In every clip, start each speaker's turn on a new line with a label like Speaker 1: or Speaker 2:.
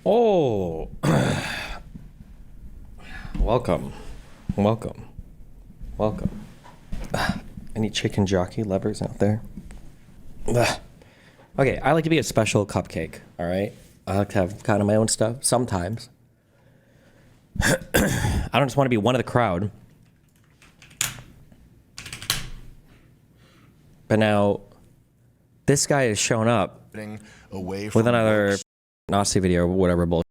Speaker 1: Oh, welcome, welcome, welcome. Any chicken jockey lovers out there? Okay, I like to be a special cupcake, all right? I like to have kind of my own stuff sometimes. I don't just want to be one of the crowd. But now, this guy has shown up with another Nazi video or whatever bullshit.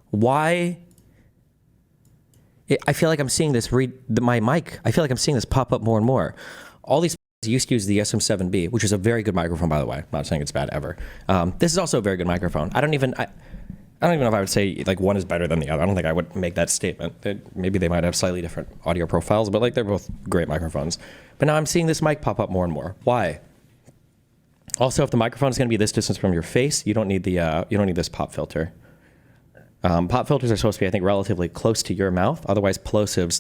Speaker 1: Why? I feel like I'm seeing this my mic. I feel like I'm seeing this pop up more and more. All these used to use the SM7B, which is a very good microphone, by the way. I'm not saying it's bad ever. This is also a very good microphone. I don't even know if I would say like one is better than the other. I don't think I would make that statement. Maybe they might have slightly different audio profiles, but like they're both great microphones. But now I'm seeing this mic pop up more and more. Why? Also, if the microphone is going to be this distance from your face, you don't need this pop filter. Pop filters are supposed to be, I think, relatively close to your mouth. Otherwise, plosives,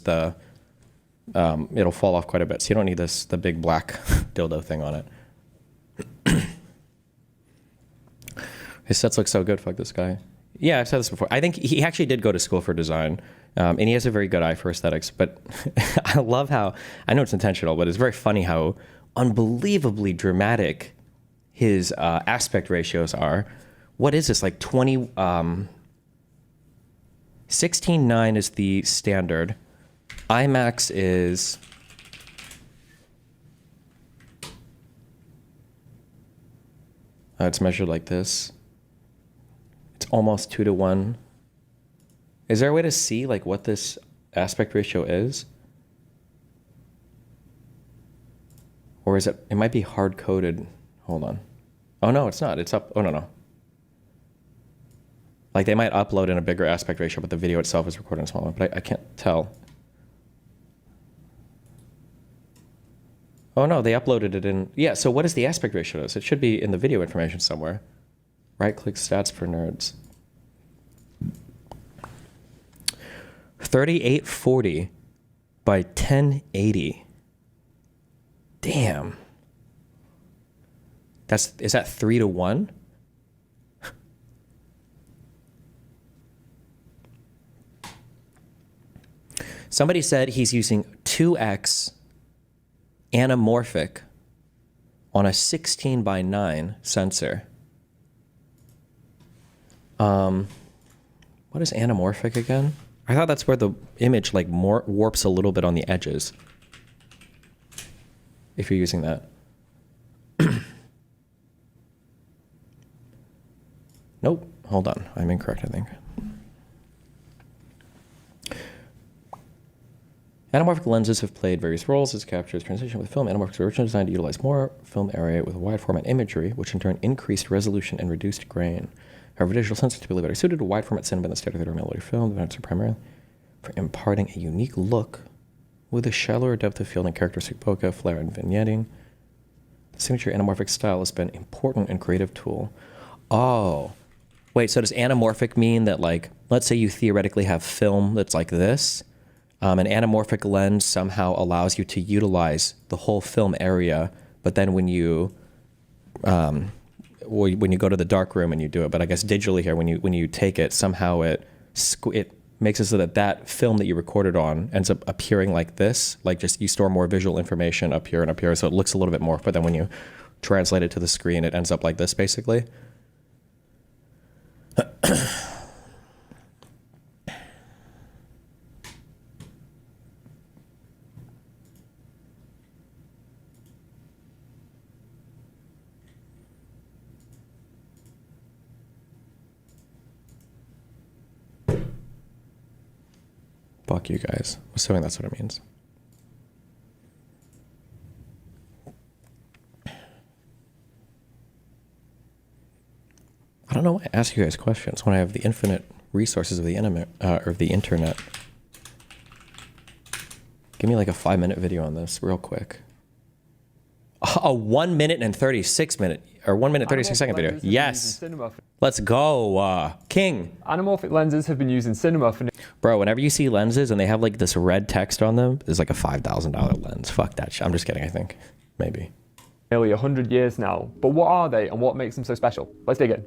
Speaker 1: it'll fall off quite a bit. So you don't need the big black dildo thing on it. His sets look so good. Fuck this guy. Yeah, I've said this before. I think he actually did go to school for design, and he has a very good eye for aesthetics. But I love how, I know it's intentional, but it's very funny how unbelievably dramatic his aspect ratios are. What is this, like 20, 16:9 is the standard. IMAX is it's measured like this. It's almost 2:1. Is there a way to see like what this aspect ratio is? Or is it might be hard coded. Hold on. Oh no, it's not. It's up. Oh no. Like they might upload in a bigger aspect ratio, but the video itself is recorded in smaller, but I can't tell. Oh no, they uploaded it in, yeah, so what is the aspect ratio is? It should be in the video information somewhere. Right click stats for nerds. 3840 by 1080. Damn. Is that 3:1? Somebody said he's using 2x anamorphic on a 16:9 sensor. What is anamorphic again? I thought that's where the image like warps a little bit on the edges. If you're using that. Nope, hold on, I'm incorrect, I think. Anamorphic lenses have played various roles as captures transition with film. Anamorphics were originally designed to utilize more film area with wide format imagery, which in turn increased resolution and reduced grain. However, digital sensors typically better suited to wide format cinema than the standard 30mm film. The benefits are primarily for imparting a unique look with a shallower depth of field and characteristic bokeh, flare, and vignetting. The signature anamorphic style has been an important and creative tool. Oh. Wait, so does anamorphic mean that, like, let's say you theoretically have film that's like this, an anamorphic lens somehow allows you to utilize the whole film area, but then when you go to the dark room and you do it, but I guess digitally here, when you take it, somehow it makes it so that film that you recorded on ends up appearing like this, like just you store more visual information up here and up here, so it looks a little bit more, but then when you translate it to the screen, it ends up like this, basically. Fuck you guys. I'm assuming that's what it means. I don't know why I ask you guys questions when I have the infinite resources of the internet. Give me like a 5-minute video on this real quick. A 1 minute and 36 minute or 1 minute 36 second video. Yes. Let's go, King.
Speaker 2: Anamorphic lenses have been used in cinema for...
Speaker 1: Bro, whenever you see lenses and they have like this red text on them, it's like a $5,000 lens. Fuck that shit. I'm just kidding, I think. Maybe.
Speaker 2: Nearly 100 years now. But what are they and what makes them so special? Let's dig in.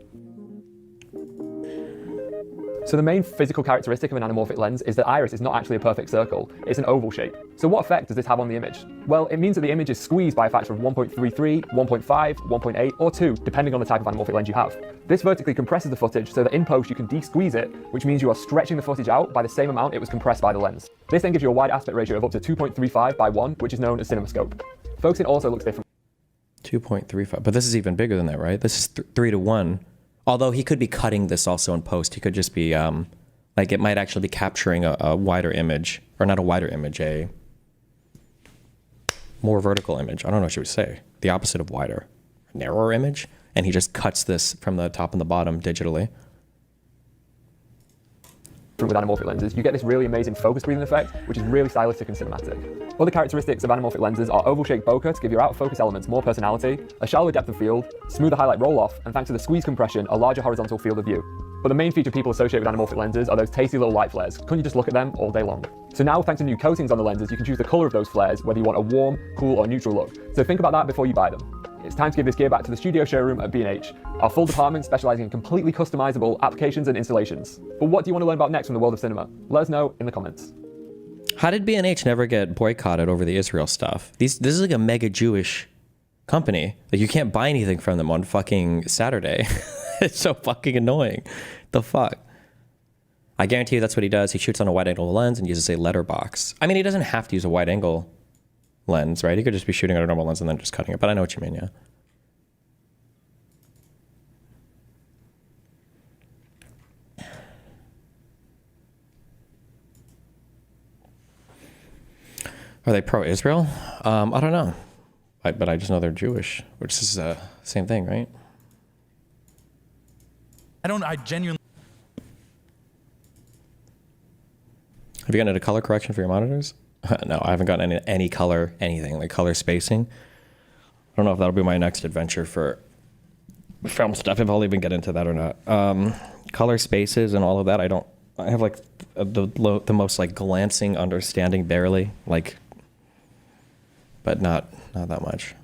Speaker 2: So the main physical characteristic of an anamorphic lens is that iris is not actually a perfect circle, it's an oval shape. So what effect does this have on the image? Well, it means that the image is squeezed by a factor of 1.33, 1.5, 1.8, or 2, depending on the type of anamorphic lens you have. This vertically compresses the footage so that in post you can de-squeeze it, which means you are stretching the footage out by the same amount it was compressed by the lens. This then gives you a wide aspect ratio of up to 2.35 by 1, which is known as CinemaScope. Focusing also looks different.
Speaker 1: 2.35, but this is even bigger than that, right? This is 3 to 1. Although he could be cutting this also in post. He could just be, like it might actually be capturing a wider image, or not a wider image, a more vertical image. I don't know what you would say. The opposite of wider. Narrower image. And he just cuts this from the top and the bottom digitally.
Speaker 2: With anamorphic lenses, you get this really amazing focus breathing effect, which is really stylistic and cinematic. Other characteristics of anamorphic lenses are oval-shaped bokeh to give your out of focus elements more personality, a shallower depth of field, smoother highlight roll-off, and thanks to the squeeze compression, a larger horizontal field of view. But the main feature people associate with anamorphic lenses are those tasty little light flares. Couldn't you just look at them all day long? So now, thanks to new coatings on the lenses, you can choose the color of those flares, whether you want a warm, cool, or neutral look. So think about that before you buy them. It's time to give this gear back to the studio showroom at B&H, our full department specializing in completely customizable applications and installations. But what do you want to learn about next from the world of cinema? Let us know in the comments.
Speaker 1: How did B&H never get boycotted over the Israel stuff? This is like a mega Jewish company. Like you can't buy anything from them on fucking Saturday. It's so fucking annoying. The fuck? I guarantee you that's what he does. He shoots on a wide angle lens and uses a letterbox. I mean, he doesn't have to use a wide angle lens, right? He could just be shooting on a normal lens and then just cutting it, but I know what you mean, yeah. Are they pro-Israel? I don't know. But I just know they're Jewish, which is the same thing, right?
Speaker 3: I genuinely...
Speaker 1: Have you gotten into color correction for your monitors? No, I haven't gotten any color, anything, like color spacing. I don't know if that'll be my next adventure for film stuff, if I'll even get into that or not. Color spaces and all of that, I have like the most like glancing understanding barely, like, but not that much.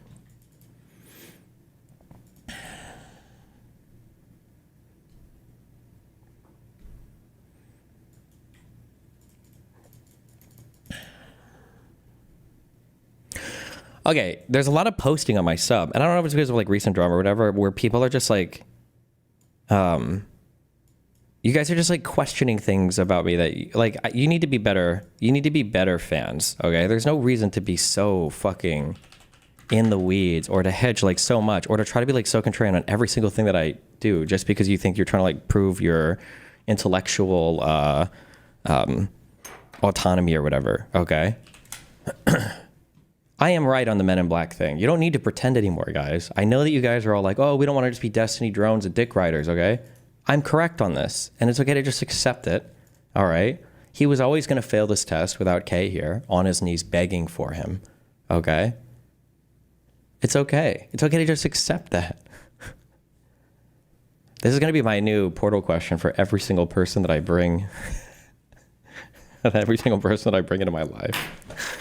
Speaker 1: Okay, there's a lot of posting on my sub, and I don't know if it's because of like recent drama or whatever, where people are just like, you guys are just like questioning things about me that like you need to be better. You need to be better fans. Okay, there's no reason to be so fucking in the weeds or to hedge like so much or to try to be like so contrarian on every single thing that I do just because you think you're trying to like prove your intellectual autonomy or whatever. Okay. I am right on the Men in Black thing. You don't need to pretend anymore, guys. I know that you guys are all like, oh, we don't want to just be Destiny drones and dick riders, okay? I'm correct on this, and it's okay to just accept it, all right? He was always going to fail this test without Kay here, on his knees begging for him, okay? It's okay. It's okay to just accept that. This is going to be my new portal question for every single person that I bring. Every single person that I bring into my life.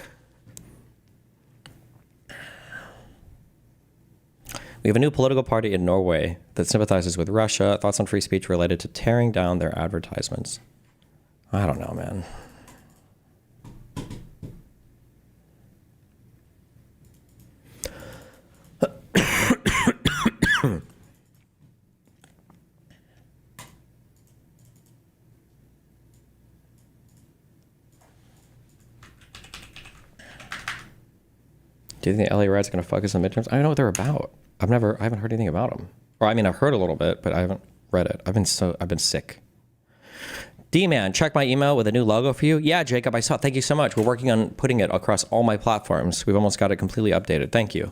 Speaker 1: We have a new political party in Norway that sympathizes with Russia. Thoughts on free speech related to tearing down their advertisements. I don't know, man. Do you think the LA Reds are going to fuck us in midterms? I don't know what they're about. I haven't heard anything about them. Or I mean, I've heard a little bit, but I haven't read it. I've been sick. D-Man, check my email with a new logo for you. Yeah, Jacob, I saw it. Thank you so much. We're working on putting it across all my platforms. We've almost got it completely updated. Thank you.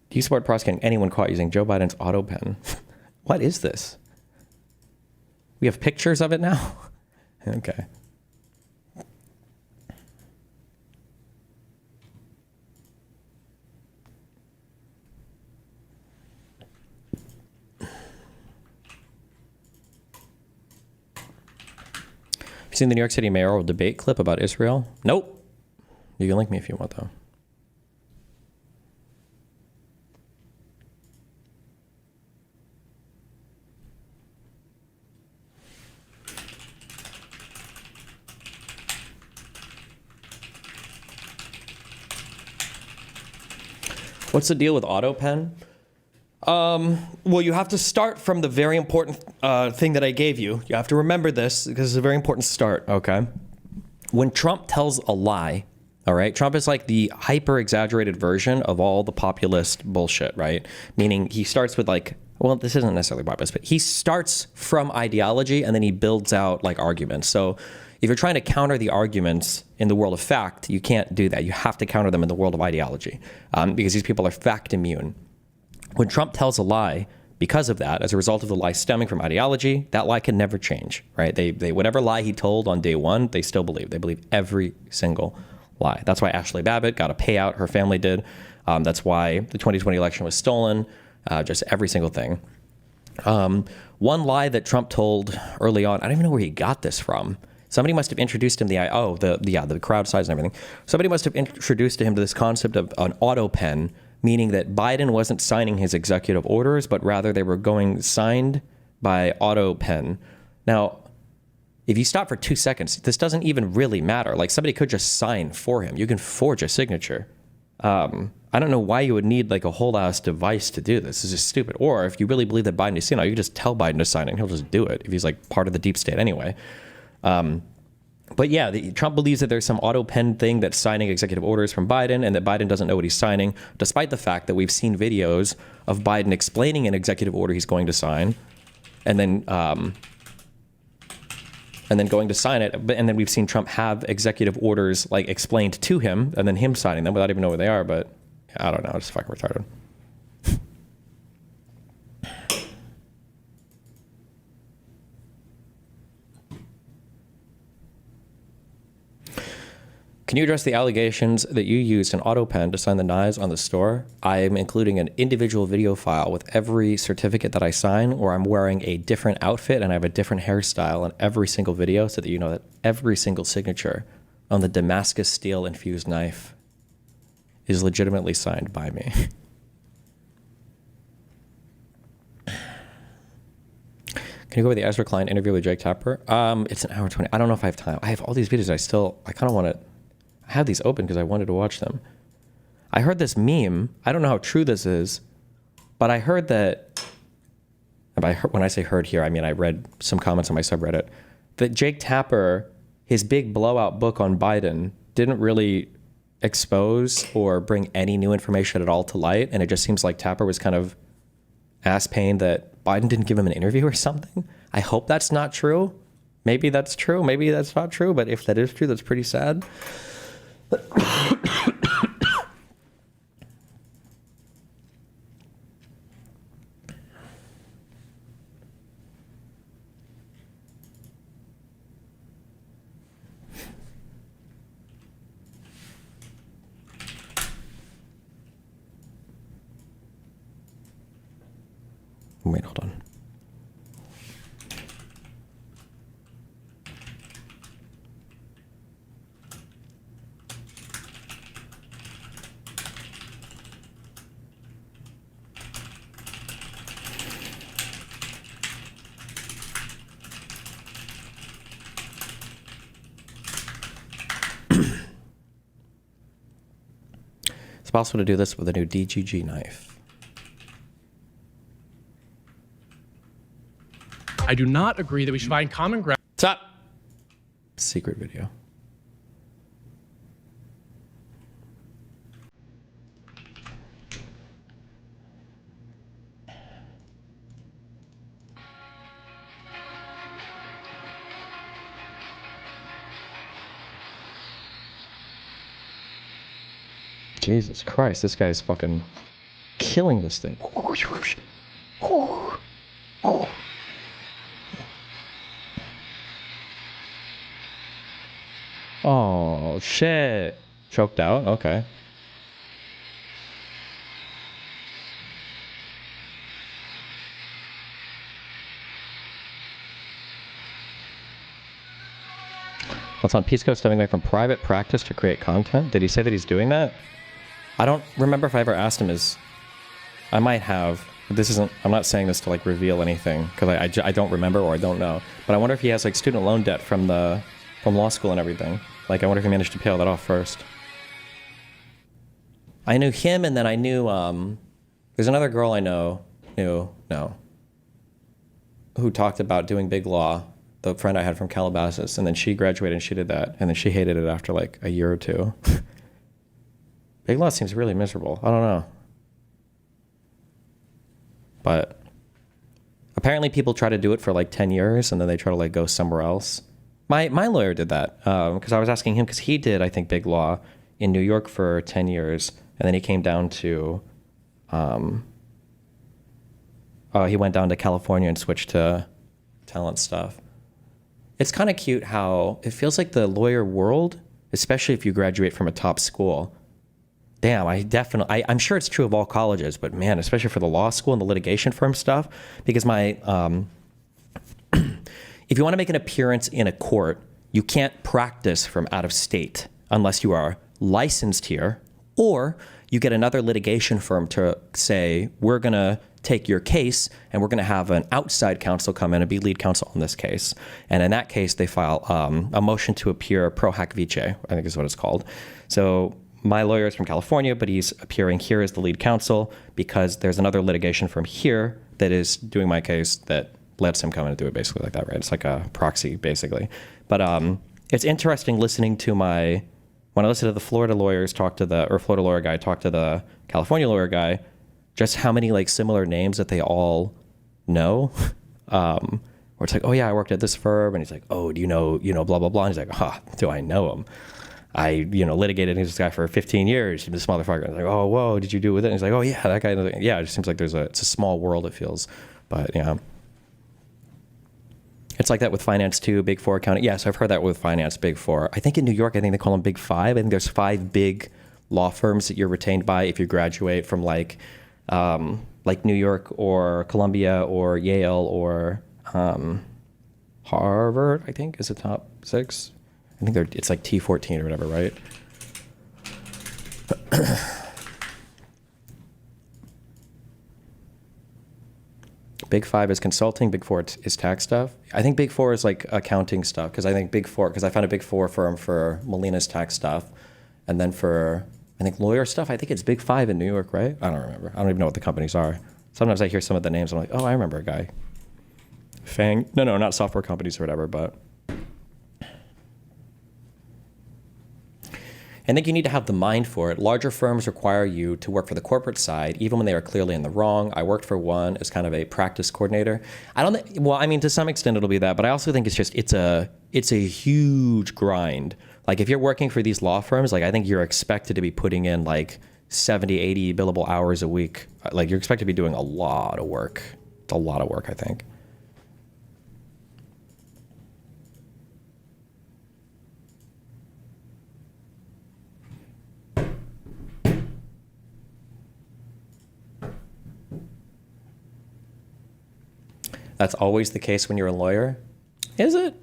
Speaker 1: Do you support prosecuting anyone caught using Joe Biden's Autopen? What is this? We have pictures of it now? Okay. Have you seen the New York City mayoral debate clip about Israel? Nope. You can link me if you want, though. What's the deal with Autopen? Well, you have to start from the very important thing that I gave you. You have to remember this because it's a very important start, okay? When Trump tells a lie, all right? Trump is like the hyper-exaggerated version of all the populist bullshit, right? Meaning he starts with like, well, this isn't necessarily populist, but he starts from ideology and then he builds out like arguments. So if you're trying to counter the arguments in the world of fact, you can't do that. You have to counter them in the world of ideology because these people are fact immune. When Trump tells a lie, because of that, as a result of the lie stemming from ideology, that lie can never change, right? They whatever lie he told on day one, they still believe. They believe every single lie. That's why Ashley Babbitt got a payout. Her family did. That's why the 2020 election was stolen. Just every single thing. One lie that Trump told early on, I don't even know where he got this from. Somebody must have introduced him the crowd size and everything. Somebody must have introduced him to this concept of an Autopen, meaning that Biden wasn't signing his executive orders, but rather they were going signed by Autopen. Now, if you stop for 2 seconds, this doesn't even really matter. Like somebody could just sign for him. You can forge a signature. I don't know why you would need like a whole ass device to do this. This is just stupid. Or if you really believe that Biden is, you can just tell Biden to sign it and he'll just do it if he's like part of the deep state anyway. But yeah, Trump believes that there's some Autopen thing that's signing executive orders from Biden and that Biden doesn't know what he's signing, despite the fact that we've seen videos of Biden explaining an executive order he's going to sign and then going to sign it. And then we've seen Trump have executive orders like explained to him and then him signing them without even knowing where they are. But I don't know. It's fucking retarded. Can you address the allegations that you used an Autopen to sign the knives on the store? I am including an individual video file with every certificate that I sign, or I'm wearing a different outfit and I have a different hairstyle on every single video so that you know that every single signature on the Damascus steel infused knife is legitimately signed by me. Can you go over the Ezra Klein interview with Jake Tapper? It's an hour 20. I don't know if I have time. I have all these videos. I kind of want to... I have these open because I wanted to watch them. I heard this meme. I don't know how true this is, but I heard that, when I say heard here, I mean I read some comments on my subreddit, that Jake Tapper, his big blowout book on Biden, didn't really expose or bring any new information at all to light, and it just seems like Tapper was kind of ass-pained that Biden didn't give him an interview or something. I hope that's not true. Maybe that's true. Maybe that's not true, but if that is true, that's pretty sad. Wait, hold on. It's possible to do this with a new DGG knife.
Speaker 3: I do not agree that we should find common ground.
Speaker 1: Stop. Secret video. Jesus Christ, this guy's fucking killing this thing. Oh, shit. Choked out? Okay. What's on Peace Coast stepping away from private practice to create content? Did he say that he's doing that? I don't remember if I ever asked him his... I might have. This isn't... I'm not saying this to, like, reveal anything, because I don't remember or I don't know. But I wonder if he has, like, student loan debt from law school and everything. Like, I wonder if he managed to pay all that off first. I knew him, and then I knew there's another girl I know who talked about doing big law. The friend I had from Calabasas, and then she graduated and she did that, and then she hated it after like a year or two. Big law seems really miserable. I don't know, but apparently people try to do it for like 10 years and then they try to like go somewhere else. My lawyer did that because I was asking him, because he did, I think, big law in New York for 10 years, and then he came down to he went down to California and switched to talent stuff. It's kind of cute how it feels like the lawyer world, especially if you graduate from a top school. Damn, I'm sure it's true of all colleges, but man, especially for the law school and the litigation firm stuff, because if you want to make an appearance in a court, you can't practice from out of state unless you are licensed here, or you get another litigation firm to say, we're going to take your case and we're going to have an outside counsel come in and be lead counsel on this case. And in that case, they file a motion to appear pro hac vice, I think is what it's called. So my lawyer is from California, but he's appearing here as the lead counsel because there's another litigation firm here that is doing my case that lets him come in and do it basically like that, right? It's like a proxy, basically. But it's interesting listening to when I listen to the Florida lawyers Florida lawyer guy talk to the California lawyer guy, just how many like similar names that they all know. Where it's like, oh yeah, I worked at this firm, and he's like, oh, do you know, blah, blah, blah. And he's like, do I know him? I, litigated against this guy for 15 years. This motherfucker. And like, oh, whoa, did you do it with it? And he's like, oh yeah, that guy. Yeah, it just seems like it's a small world, it feels. But yeah. It's like that with finance too, Big Four accounting. Yes, I've heard that with finance, Big Four. I think in New York, I think they call them Big Five. I think there's 5 big law firms that you're retained by if you graduate from like New York or Columbia or Yale or Harvard, I think, is the top 6. I think it's like T14 or whatever, right? Big 5 is consulting. Big 4 is tax stuff. I think Big 4 is like accounting stuff, because I found a Big 4 firm for Molina's tax stuff, and then for I think lawyer stuff, I think it's Big 5 in New York, right? I don't remember. I don't even know what the companies are. Sometimes I hear some of the names, I'm like, oh, I remember a guy. Fang? No, not software companies or whatever, but. I think you need to have the mind for it. Larger firms require you to work for the corporate side, even when they are clearly in the wrong. I worked for one as kind of a practice coordinator. To some extent it'll be that, but I also think it's a huge grind. Like if you're working for these law firms, like I think you're expected to be putting in like 70, 80 billable hours a week. Like you're expected to be doing a lot of work. It's a lot of work, I think. That's always the case when you're a lawyer? Is it?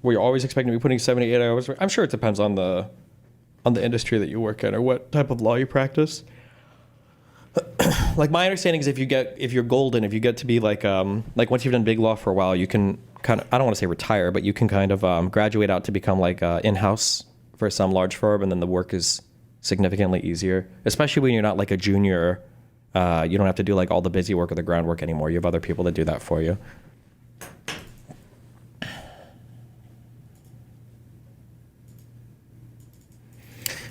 Speaker 1: Were you always expecting to be putting 78 hours? I'm sure it depends on the industry that you work in or what type of law you practice. Like my understanding is if you're golden, if you get to be like once you've done big law for a while, you can kind of, I don't want to say retire, but you can kind of graduate out to become like in-house for some large firm, and then the work is significantly easier, especially when you're not like a junior. You don't have to do like all the busy work or the groundwork anymore. You have other people that do that for you.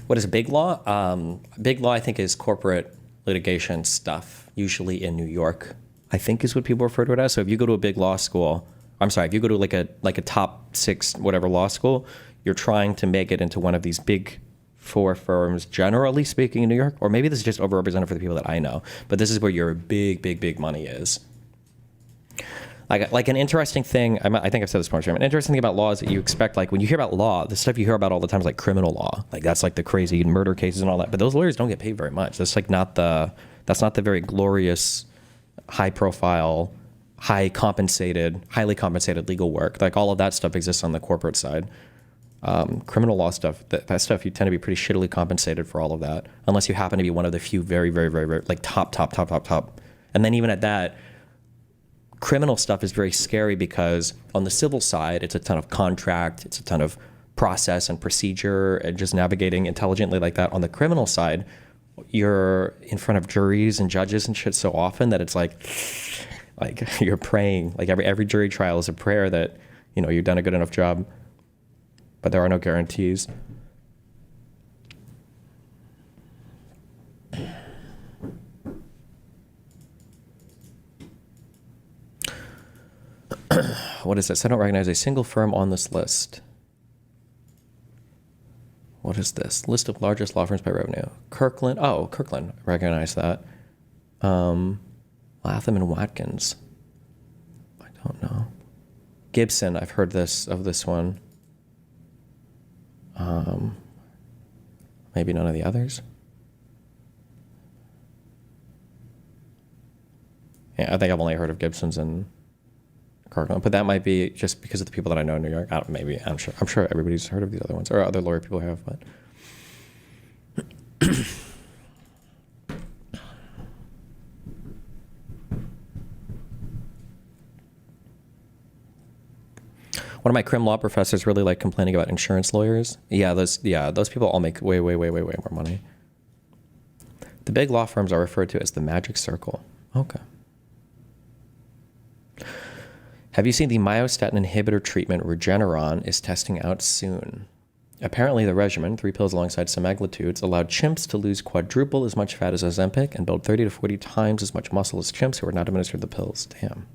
Speaker 1: What is big law? Big law, I think, is corporate litigation stuff, usually in New York, I think is what people refer to it as. So if you go to a big law school, if you go to like a top 6 whatever law school, you're trying to make it into one of these big 4 firms, generally speaking, in New York, or maybe this is just overrepresented for the people that I know, but this is where your big money is. Like an interesting thing, I think I've said this before, an interesting thing about law is that you expect, like when you hear about law, the stuff you hear about all the time is like criminal law, like that's like the crazy murder cases and all that, but those lawyers don't get paid very much. That's not the very glorious, high profile, highly compensated legal work. Like all of that stuff exists on the corporate side. Criminal law stuff, that stuff, you tend to be pretty shittily compensated for all of that, unless you happen to be one of the few very like top. And then even at that, criminal stuff is very scary because on the civil side, it's a ton of contract, it's a ton of process and procedure and just navigating intelligently like that. On the criminal side, you're in front of juries and judges and shit so often that it's like you're praying. Like every jury trial is a prayer that, you know, you've done a good enough job, but there are no guarantees. What is this? I don't recognize a single firm on this list. What is this? List of largest law firms by revenue. Kirkland. Oh, Kirkland. I recognize that. Latham and Watkins. I don't know. Gibson. I've heard of this one. Maybe none of the others. Yeah, I think I've only heard of Gibson's and Kirkland, but that might be just because of the people that I know in New York. I'm sure everybody's heard of these other ones, or other lawyer people have, but. One of my crim law professors really like complaining about insurance lawyers. Those people all make way more money. The big law firms are referred to as the magic circle. Okay. Have you seen the myostatin inhibitor treatment Regeneron is testing out soon? Apparently the regimen, 3 pills alongside semaglutides, allowed chimps to lose quadruple as much fat as Ozempic and build 30 to 40 times as much muscle as chimps who were not administered the pills. Damn.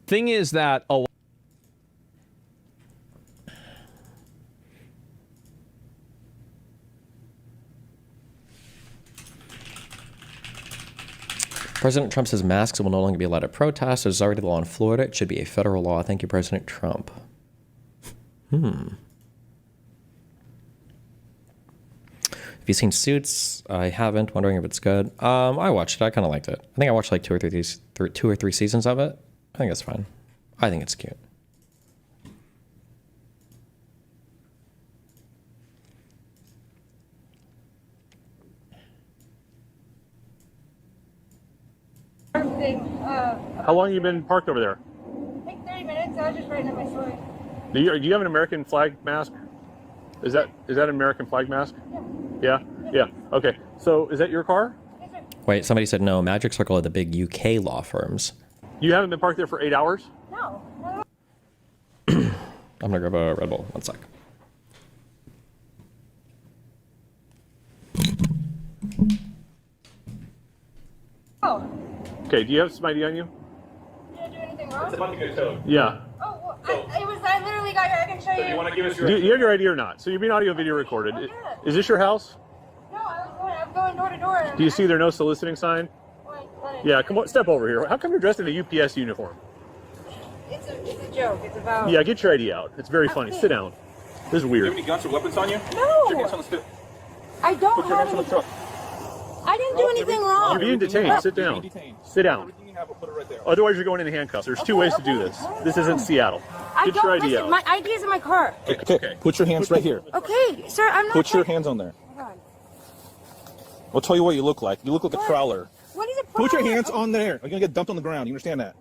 Speaker 4: Thing is that a
Speaker 1: President Trump says masks will no longer be allowed at protests. There's already the law in Florida. It should be a federal law. Thank you, President Trump. Have you seen Suits? I haven't. Wondering if it's good. I watched it. I kind of liked it. I think I watched like two or three seasons of it. I think it's fine. I think it's cute.
Speaker 5: How long have you been parked over there?
Speaker 6: Like 30 minutes. I was just writing up my story.
Speaker 5: Do you have an American flag mask? Is that an American flag mask? Yeah. Yeah. Okay. So is that your car?
Speaker 6: Yes, sir.
Speaker 1: Wait, somebody said no. Magic Circle are the big UK law firms.
Speaker 5: You haven't been parked there for 8 hours?
Speaker 6: No.
Speaker 1: I'm gonna grab a Red Bull. 1 sec.
Speaker 6: Oh.
Speaker 5: Okay. Do you have some ID on you?
Speaker 6: Did I do anything wrong?
Speaker 5: about to get towed. Yeah.
Speaker 6: Oh, well, I literally got here. I can show you.
Speaker 5: Do you want to give us your? Do you have your ID or not? So you're being audio video recorded.
Speaker 6: Oh, yeah.
Speaker 5: Is this your house?
Speaker 6: No, I'm going door to door.
Speaker 5: Do you see their no soliciting sign?
Speaker 6: Like,
Speaker 5: Yeah. Come on, step over here. How come you're dressed in a UPS uniform?
Speaker 6: It's a joke. It's about.
Speaker 5: Yeah. Get your ID out. It's very funny. Sit down. This is weird.
Speaker 7: Do you have any guns or weapons on you?
Speaker 6: No.
Speaker 7: Put your hands on the stick.
Speaker 6: I don't
Speaker 7: Put your
Speaker 6: have
Speaker 7: hands on the
Speaker 6: any.
Speaker 7: truck.
Speaker 6: I didn't do anything wrong.
Speaker 5: You're being detained. Sit down. Sit down.
Speaker 7: Everything you have, we'll put it right there.
Speaker 5: Otherwise, you're going in handcuffs. There's two ways to do this. This isn't Seattle.
Speaker 6: I
Speaker 5: Get
Speaker 6: don't
Speaker 5: your ID
Speaker 6: listen.
Speaker 5: out.
Speaker 6: My ID is in my car.
Speaker 7: Okay. Put your hands right here.
Speaker 6: Okay, sir. I'm not.
Speaker 7: Put your hands on there.
Speaker 6: Hold on.
Speaker 7: We'll tell you what you look like. You look like a
Speaker 6: What?
Speaker 7: prowler.
Speaker 6: What is a
Speaker 7: Put your
Speaker 6: prowler?
Speaker 7: hands on there. You're gonna get dumped on the ground. You understand that?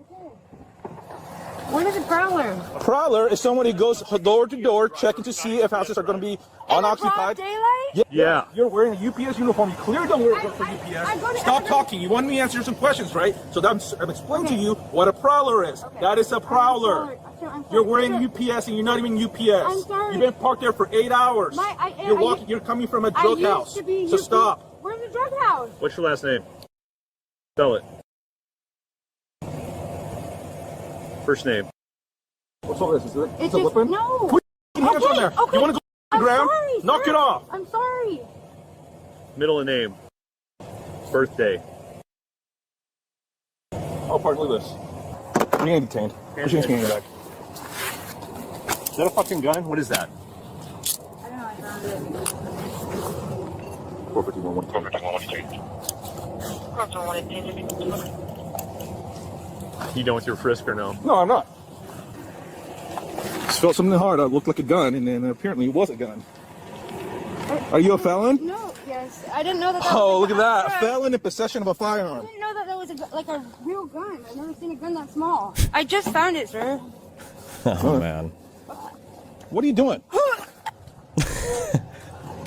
Speaker 6: What is a prowler?
Speaker 7: A prowler is someone who goes door to door checking to see if houses are gonna be
Speaker 6: In the
Speaker 7: unoccupied.
Speaker 6: broad daylight?
Speaker 5: Yeah.
Speaker 7: You're wearing a UPS uniform. You clearly don't wear it for
Speaker 6: I
Speaker 7: UPS.
Speaker 6: go to
Speaker 7: Stop
Speaker 6: every-
Speaker 7: talking. You want me to answer some questions, right? So I'm explaining to you what a prowler is.
Speaker 6: Okay.
Speaker 7: That is a prowler.
Speaker 6: I'm sorry.
Speaker 7: You're wearing
Speaker 6: Sir,
Speaker 7: UPS and you're not even UPS.
Speaker 6: I'm sorry.
Speaker 7: You've been parked there for 8 hours.
Speaker 6: I-
Speaker 7: You're coming from a
Speaker 6: I
Speaker 7: drug
Speaker 6: used
Speaker 7: house.
Speaker 6: to be
Speaker 7: So
Speaker 6: UP.
Speaker 7: stop.
Speaker 6: Where's the drug house?
Speaker 5: What's your last name? Spell it. First name.
Speaker 7: What's all this? Is it
Speaker 6: It's
Speaker 7: a
Speaker 6: just
Speaker 7: weapon?
Speaker 6: no.
Speaker 7: Put your hands on there.
Speaker 6: Okay.
Speaker 7: You want to go on the ground?
Speaker 6: Sorry,
Speaker 7: Knock
Speaker 6: sir.
Speaker 7: it off.
Speaker 6: I'm sorry.
Speaker 5: Middle and name. Birthday.
Speaker 7: Oh, pardon, look at this. You're getting detained. Put your hands behind your back.
Speaker 5: Is that a fucking gun? What is that?
Speaker 6: I don't know. I found it.
Speaker 7: 451.
Speaker 5: You done with your frisk or no?
Speaker 7: No, I'm not. Just felt something hard. It looked like a gun, and then apparently it was a gun. Are you a felon?
Speaker 6: No. Yes. I didn't know that.
Speaker 7: Oh,
Speaker 6: was
Speaker 7: look at that. Felon in possession of a
Speaker 6: I
Speaker 7: firearm.
Speaker 6: didn't know that was like a real gun. I've never seen a gun that small. I just found it, sir.
Speaker 1: Oh, man.
Speaker 7: What are you doing?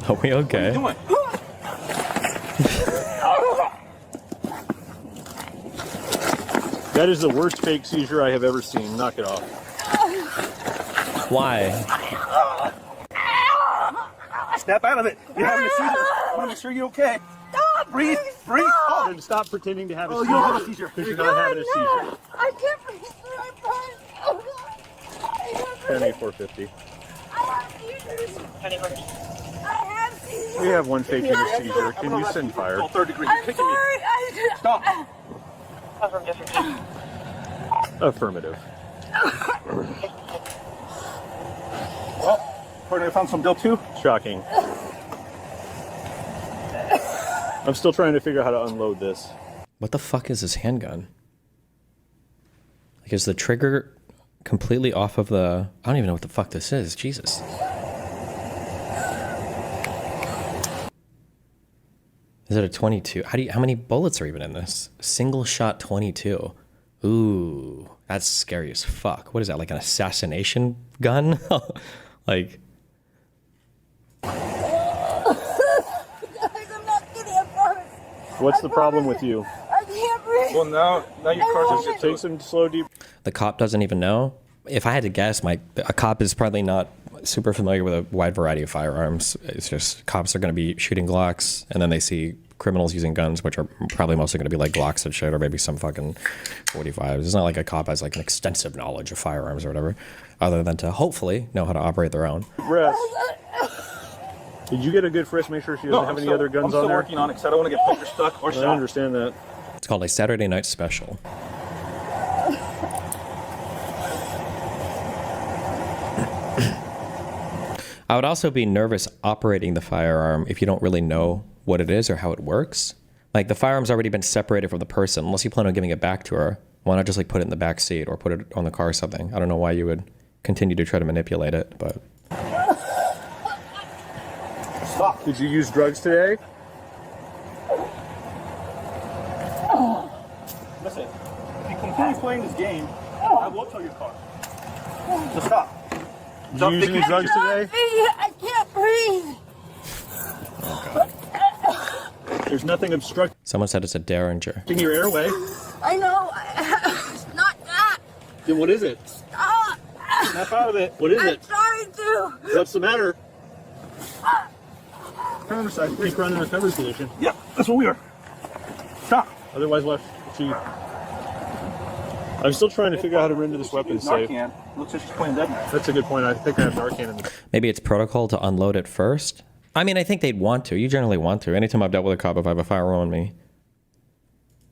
Speaker 1: Are we okay?
Speaker 7: What are you doing?
Speaker 5: That is the worst fake seizure I have ever seen. Knock it off.
Speaker 1: Why?
Speaker 7: Snap out of it. You're having a seizure. I want to make sure you're okay. Breathe. Breathe. Oh,
Speaker 5: Then stop pretending to have a
Speaker 7: you
Speaker 5: seizure.
Speaker 7: don't have a seizure.
Speaker 5: Because you're not having a seizure.
Speaker 6: I can't breathe.
Speaker 5: Penny 450.
Speaker 6: I have seizures. I have seizures.
Speaker 5: We have one faking a seizure. Can you send fire?
Speaker 7: Oh, third degree.
Speaker 6: I'm
Speaker 7: Kicking me.
Speaker 6: sorry.
Speaker 7: Stop.
Speaker 5: Affirmative.
Speaker 7: Well, partner, I found some dill too.
Speaker 5: Shocking. I'm still trying to figure out how to unload this.
Speaker 1: What the fuck is this handgun? Like, is the trigger completely off of the... I don't even know what the fuck this is. Jesus. Is it a 22? How many bullets are even in this? Single shot 22. Ooh, that's scary as fuck. What is that, like an assassination gun? Like...
Speaker 6: I'm not getting a first.
Speaker 5: What's the problem with you?
Speaker 6: I can't breathe.
Speaker 7: Well, now your car's just
Speaker 5: Take some slow, deep.
Speaker 1: The cop doesn't even know. If I had to guess, a cop is probably not super familiar with a wide variety of firearms. It's just cops are going to be shooting Glocks, and then they see criminals using guns, which are probably mostly going to be like Glocks and shit, or maybe some fucking 45s. It's not like a cop has like an extensive knowledge of firearms or whatever, other than to hopefully know how to operate their own.
Speaker 5: Rest. Did you get a good frisk? Make sure she doesn't have any other guns
Speaker 7: I'm still
Speaker 5: on there.
Speaker 7: working on it because I don't want to get picture stuck or
Speaker 5: I
Speaker 7: shot.
Speaker 5: understand that.
Speaker 1: It's called a Saturday Night Special. I would also be nervous operating the firearm if you don't really know what it is or how it works. Like, the firearm's already been separated from the person. Unless you plan on giving it back to her, why not just like put it in the back seat or put it on the car or something? I don't know why you would continue to try to manipulate it, but...
Speaker 5: Stop. Did you use drugs today?
Speaker 7: Listen, if you continue playing this game, I will tow your car. So stop.
Speaker 5: Did you use any drugs today?
Speaker 6: I can't breathe.
Speaker 5: There's nothing obstructing
Speaker 1: Someone said it's a Derringer.
Speaker 5: your airway.
Speaker 6: I know. It's not that.
Speaker 5: Then what is it?
Speaker 6: Stop.
Speaker 5: Snap out of it. What is
Speaker 6: I'm
Speaker 5: it?
Speaker 6: trying to.
Speaker 5: What's the matter? Turn side. Keep running a recovery solution.
Speaker 7: Yeah, that's what we are. Stop.
Speaker 5: Otherwise, left. Chief. I'm still trying to figure out how to render this weapon safe.
Speaker 7: Narcan. Looks like she's playing dead man.
Speaker 5: That's a good point. I think I have Narcan in the...
Speaker 1: Maybe it's protocol to unload it first. I mean, I think they'd want to. You generally want to. Anytime I've dealt with a cop, if I have a firearm on me.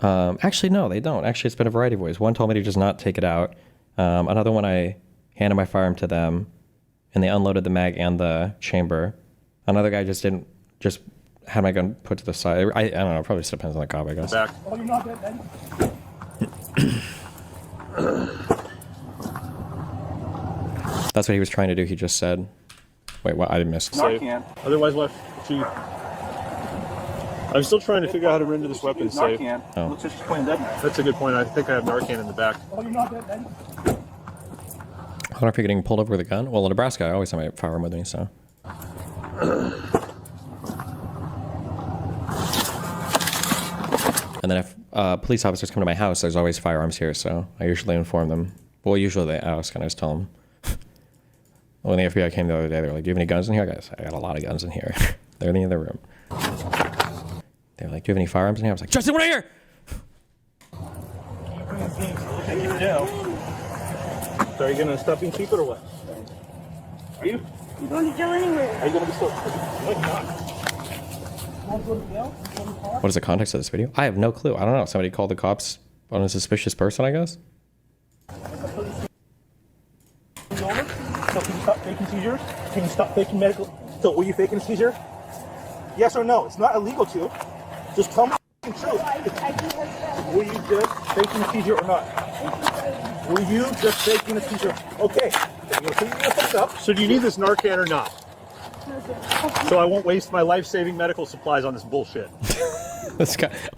Speaker 1: Actually, no, they don't. Actually, it's been a variety of ways. One told me to just not take it out. Another one, I handed my firearm to them, and they unloaded the mag and the chamber. Another guy just didn't, just had my gun put to the side. I don't know. Probably just depends on the cop, I guess.
Speaker 5: Back.
Speaker 7: Oh, you're not dead, man.
Speaker 1: That's what he was trying to do. He just said, wait, what? I missed.
Speaker 5: Safe.
Speaker 7: Narcan.
Speaker 5: Otherwise, left. Chief. I'm still trying to figure out how to render this weapon safe.
Speaker 7: Narcan.
Speaker 1: Oh.
Speaker 7: Looks like she's playing dead man.
Speaker 5: That's a good point. I think I have Narcan in the back.
Speaker 7: Oh, you're not dead, man.
Speaker 1: I wonder if you're getting pulled over with a gun. Well, in Nebraska, I always have my firearm with me, so. And then if police officers come to my house, there's always firearms here, so I usually inform them. Well, usually they ask, and I just tell them. When the FBI came the other day, they were like, do you have any guns in here? I got a lot of guns in here. They're in the other room. They were like, do you have any firearms in here? I was like, Justin, what are here?
Speaker 5: So are you going to stop being stupid or what?
Speaker 7: Are you?
Speaker 6: I'm going to go anywhere.
Speaker 7: Are you going to be still?
Speaker 1: What is the context of this video? I have no clue. I don't know. Somebody called the cops on a suspicious person, I guess?
Speaker 7: So can you stop faking seizures? Can you stop faking medical? So were you faking a seizure? Yes or no? It's not illegal to. Just tell me the truth. Were you just faking a seizure or not? Were you just faking a seizure? Okay. Then you're putting your hands up.
Speaker 5: So do you need this Narcan or not? So I won't waste my life-saving medical supplies on this bullshit.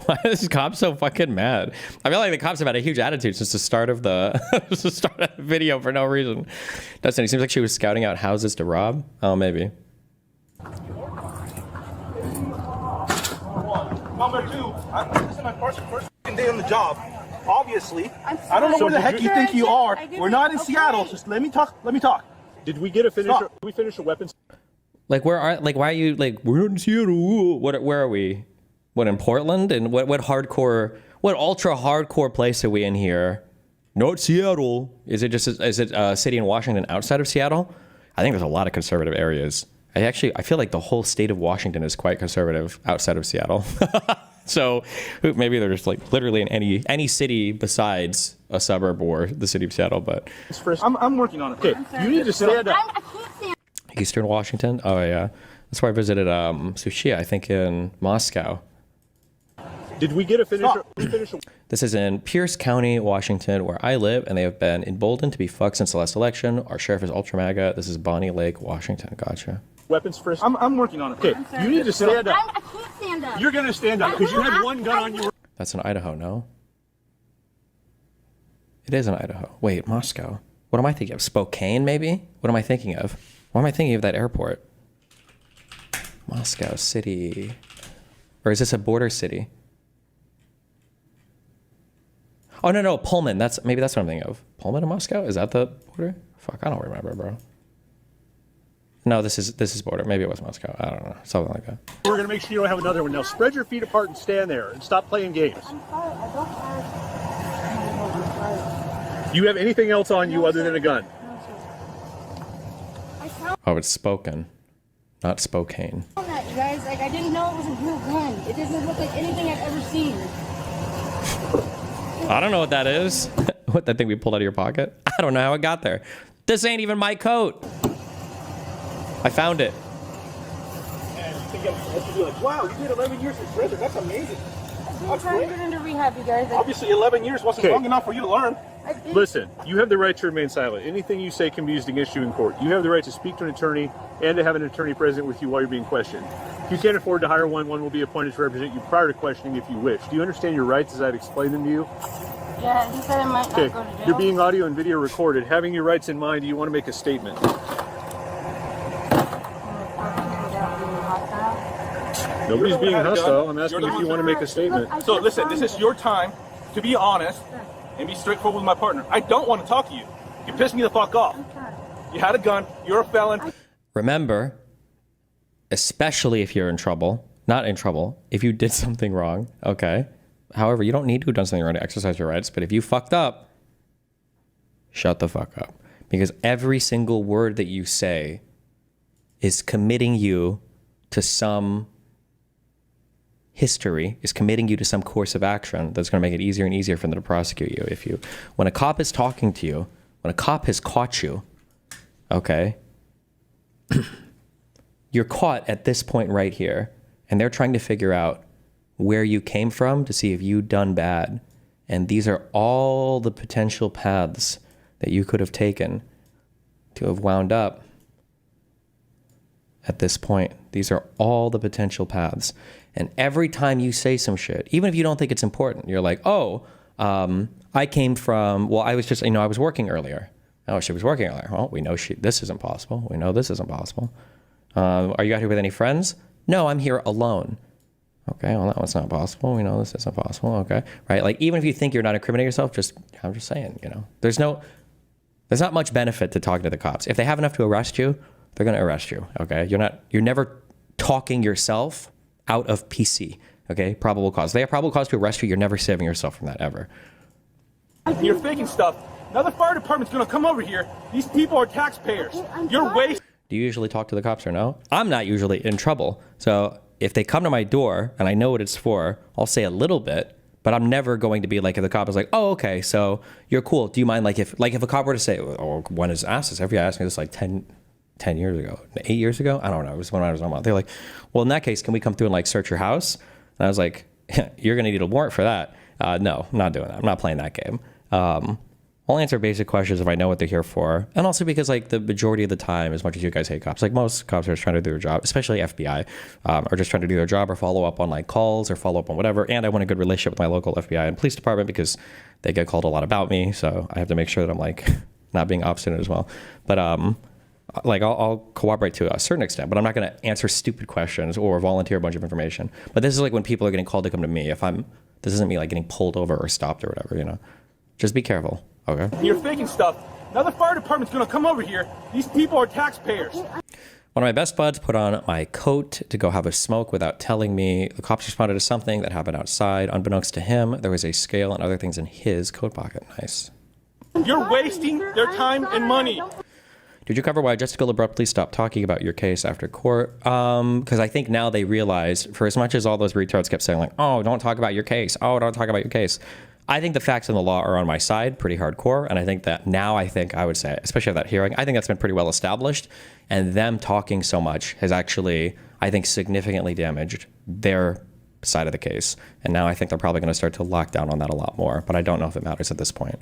Speaker 1: Why is this cop so fucking mad? I feel like the cops have had a huge attitude since the start of the video for no reason. Dustin, it seems like she was scouting out houses to rob. Oh, maybe.
Speaker 7: Number two, this is my first day on the job. Obviously, I don't know where the heck you think you are. We're not in Seattle. Just let me talk. Let me talk.
Speaker 5: Did we get a finish? Did we finish a weapons?
Speaker 1: Like, why are you, like, we're in Seattle. Where are we? What, in Portland? And what ultra hardcore place are we in here? Not Seattle. Is it a city in Washington outside of Seattle? I think there's a lot of conservative areas. I feel like the whole state of Washington is quite conservative outside of Seattle. So maybe they're just like literally in any city besides a suburb or the city of Seattle. But
Speaker 7: I'm working on it.
Speaker 5: Okay, you need to stand up.
Speaker 6: I can't stand.
Speaker 1: Eastern Washington. Oh yeah, that's where I visited Sushi. I think in Moscow.
Speaker 5: Did we get a finish?
Speaker 1: This is in Pierce County, Washington, where I live, and they have been emboldened to be fucked since the last election. Our sheriff is ultra MAGA. This is Bonnie Lake, Washington. Gotcha.
Speaker 5: Weapons frisk.
Speaker 7: I'm working on it.
Speaker 5: Okay, you need to stand up.
Speaker 6: I can't stand up.
Speaker 5: You're gonna stand up because you had one gun on you.
Speaker 1: That's in Idaho, no? It is in Idaho. Wait, Moscow. What am I thinking of? Spokane, maybe? What am I thinking of? Why am I thinking of that airport? Moscow City. Or is this a border city? Oh, no, Pullman. Maybe that's what I'm thinking of. Pullman in Moscow? Is that the border? Fuck, I don't remember, bro. No, this is border. Maybe it was Moscow. I don't know. Something like that.
Speaker 5: We're gonna make sure you don't have another one. Now spread your feet apart and stand there and stop playing games.
Speaker 6: I'm sorry. I don't have. I'm sorry.
Speaker 5: Do you have anything else on you other than a gun?
Speaker 6: I found
Speaker 1: Oh, it's Spoken, not Spokane.
Speaker 6: that, you guys. Like, I didn't know it was a real gun. It doesn't look like anything I've ever seen.
Speaker 1: I don't know what that is. What, that thing we pulled out of your pocket? I don't know how it got there. This ain't even my coat. I found it.
Speaker 7: And you think you'll be like, wow, you did 11 years in prison. That's amazing.
Speaker 6: I'm trying to get into rehab, you guys.
Speaker 7: Obviously, 11 years wasn't long enough for you to learn.
Speaker 5: Listen, you have the right to remain silent. Anything you say can be used against you in court. You have the right to speak to an attorney and to have an attorney present with you while you're being questioned. If you can't afford to hire one will be appointed to represent you prior to questioning if you wish. Do you understand your rights as I've explained them to you?
Speaker 6: Yeah, he said I might not
Speaker 5: Okay,
Speaker 6: go to jail.
Speaker 5: you're being audio and video recorded. Having your rights in mind, do you want to make a statement? Nobody's being hostile. I'm asking if you want to make a statement.
Speaker 7: So listen, this is your time to be honest and be straightforward with my partner. I don't want to talk to you. You pissed me the fuck off. You had a gun. You're a felon.
Speaker 1: Remember, especially if you're in trouble, not in trouble, if you did something wrong, okay? However, you don't need to have done something wrong to exercise your rights, but if you fucked up, shut the fuck up. Because every single word that you say is committing you to some history, is committing you to some course of action that's going to make it easier and easier for them to prosecute you. When a cop is talking to you, when a cop has caught you, okay, you're caught at this point right here, and they're trying to figure out where you came from to see if you've done bad. And these are all the potential paths that you could have taken to have wound up at this point. These are all the potential paths. And every time you say some shit, even if you don't think it's important, you're like, oh, I came from, well, I was just, I was working earlier. Oh, she was working earlier. Well, we know this isn't possible. We know this isn't possible. Are you out here with any friends? No, I'm here alone. Okay, well, that was not possible. We know this isn't possible. Okay, right? Like, even if you think you're not incriminating yourself, I'm just saying, there's not much benefit to talking to the cops. If they have enough to arrest you, they're going to arrest you. Okay, you're never talking yourself out of PC. Okay, probable cause. They have probable cause to arrest you. You're never saving yourself from that ever.
Speaker 7: You're faking stuff. Now the fire department's gonna come over here. These people are taxpayers. You're wasting.
Speaker 1: Do you usually talk to the cops or no? I'm not usually in trouble. So if they come to my door and I know what it's for, I'll say a little bit, but I'm never going to be like, if the cop is like, oh, okay, so you're cool. Do you mind, if a cop were to say, oh, when is asked this? Every asked me this 10 years ago, 8 years ago? I don't know. It was when I was on. They're like, well, in that case, can we come through and search your house? And I was like, you're going to need a warrant for that. No, I'm not doing that. I'm not playing that game. I'll answer basic questions if I know what they're here for. And also because, like, the majority of the time, as much as you guys hate cops, like, most cops are just trying to do their job, especially FBI, are just trying to do their job or follow up on, like, calls or follow up on whatever. And I want a good relationship with my local FBI and police department because they get called a lot about me. So I have to make sure that I'm, like, not being obstinate as well. But, like, I'll cooperate to a certain extent, but I'm not going to answer stupid questions or volunteer a bunch of information. But this is, like, when people are getting called to come to me. This isn't me, like, getting pulled over or stopped or whatever, you know. Just be careful. Okay.
Speaker 7: You're faking stuff. Now the fire department's gonna come over here. These people are taxpayers.
Speaker 1: One of my best buds put on my coat to go have a smoke without telling me. The cops responded to something that happened outside. Unbeknownst to him, there was a scale and other things in his coat pocket. Nice.
Speaker 7: You're wasting their time and money.
Speaker 1: Did you cover why Jessica abruptly stopped talking about your case after court? Because I think now they realize, for as much as all those retards kept saying, like, oh, don't talk about your case. Oh, don't talk about your case. I think the facts and the law are on my side pretty hardcore. And I think that now I would say, especially at that hearing, I think that's been pretty well established. And them talking so much has actually, I think, significantly damaged their side of the case. And now I think they're probably going to start to lock down on that a lot more. But I don't know if it matters at this point.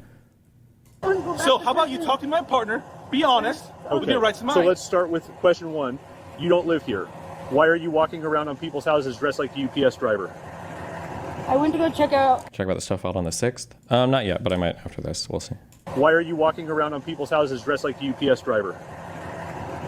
Speaker 7: So how about you talk to my partner, be honest, with your rights of mind.
Speaker 5: So let's start with question one. You don't live here. Why are you walking around on people's houses dressed like the UPS driver?
Speaker 6: I went to go check out.
Speaker 1: Check about the stuff out on the 6th? Not yet, but I might after this. We'll see.
Speaker 5: Why are you walking around on people's houses dressed like the UPS driver?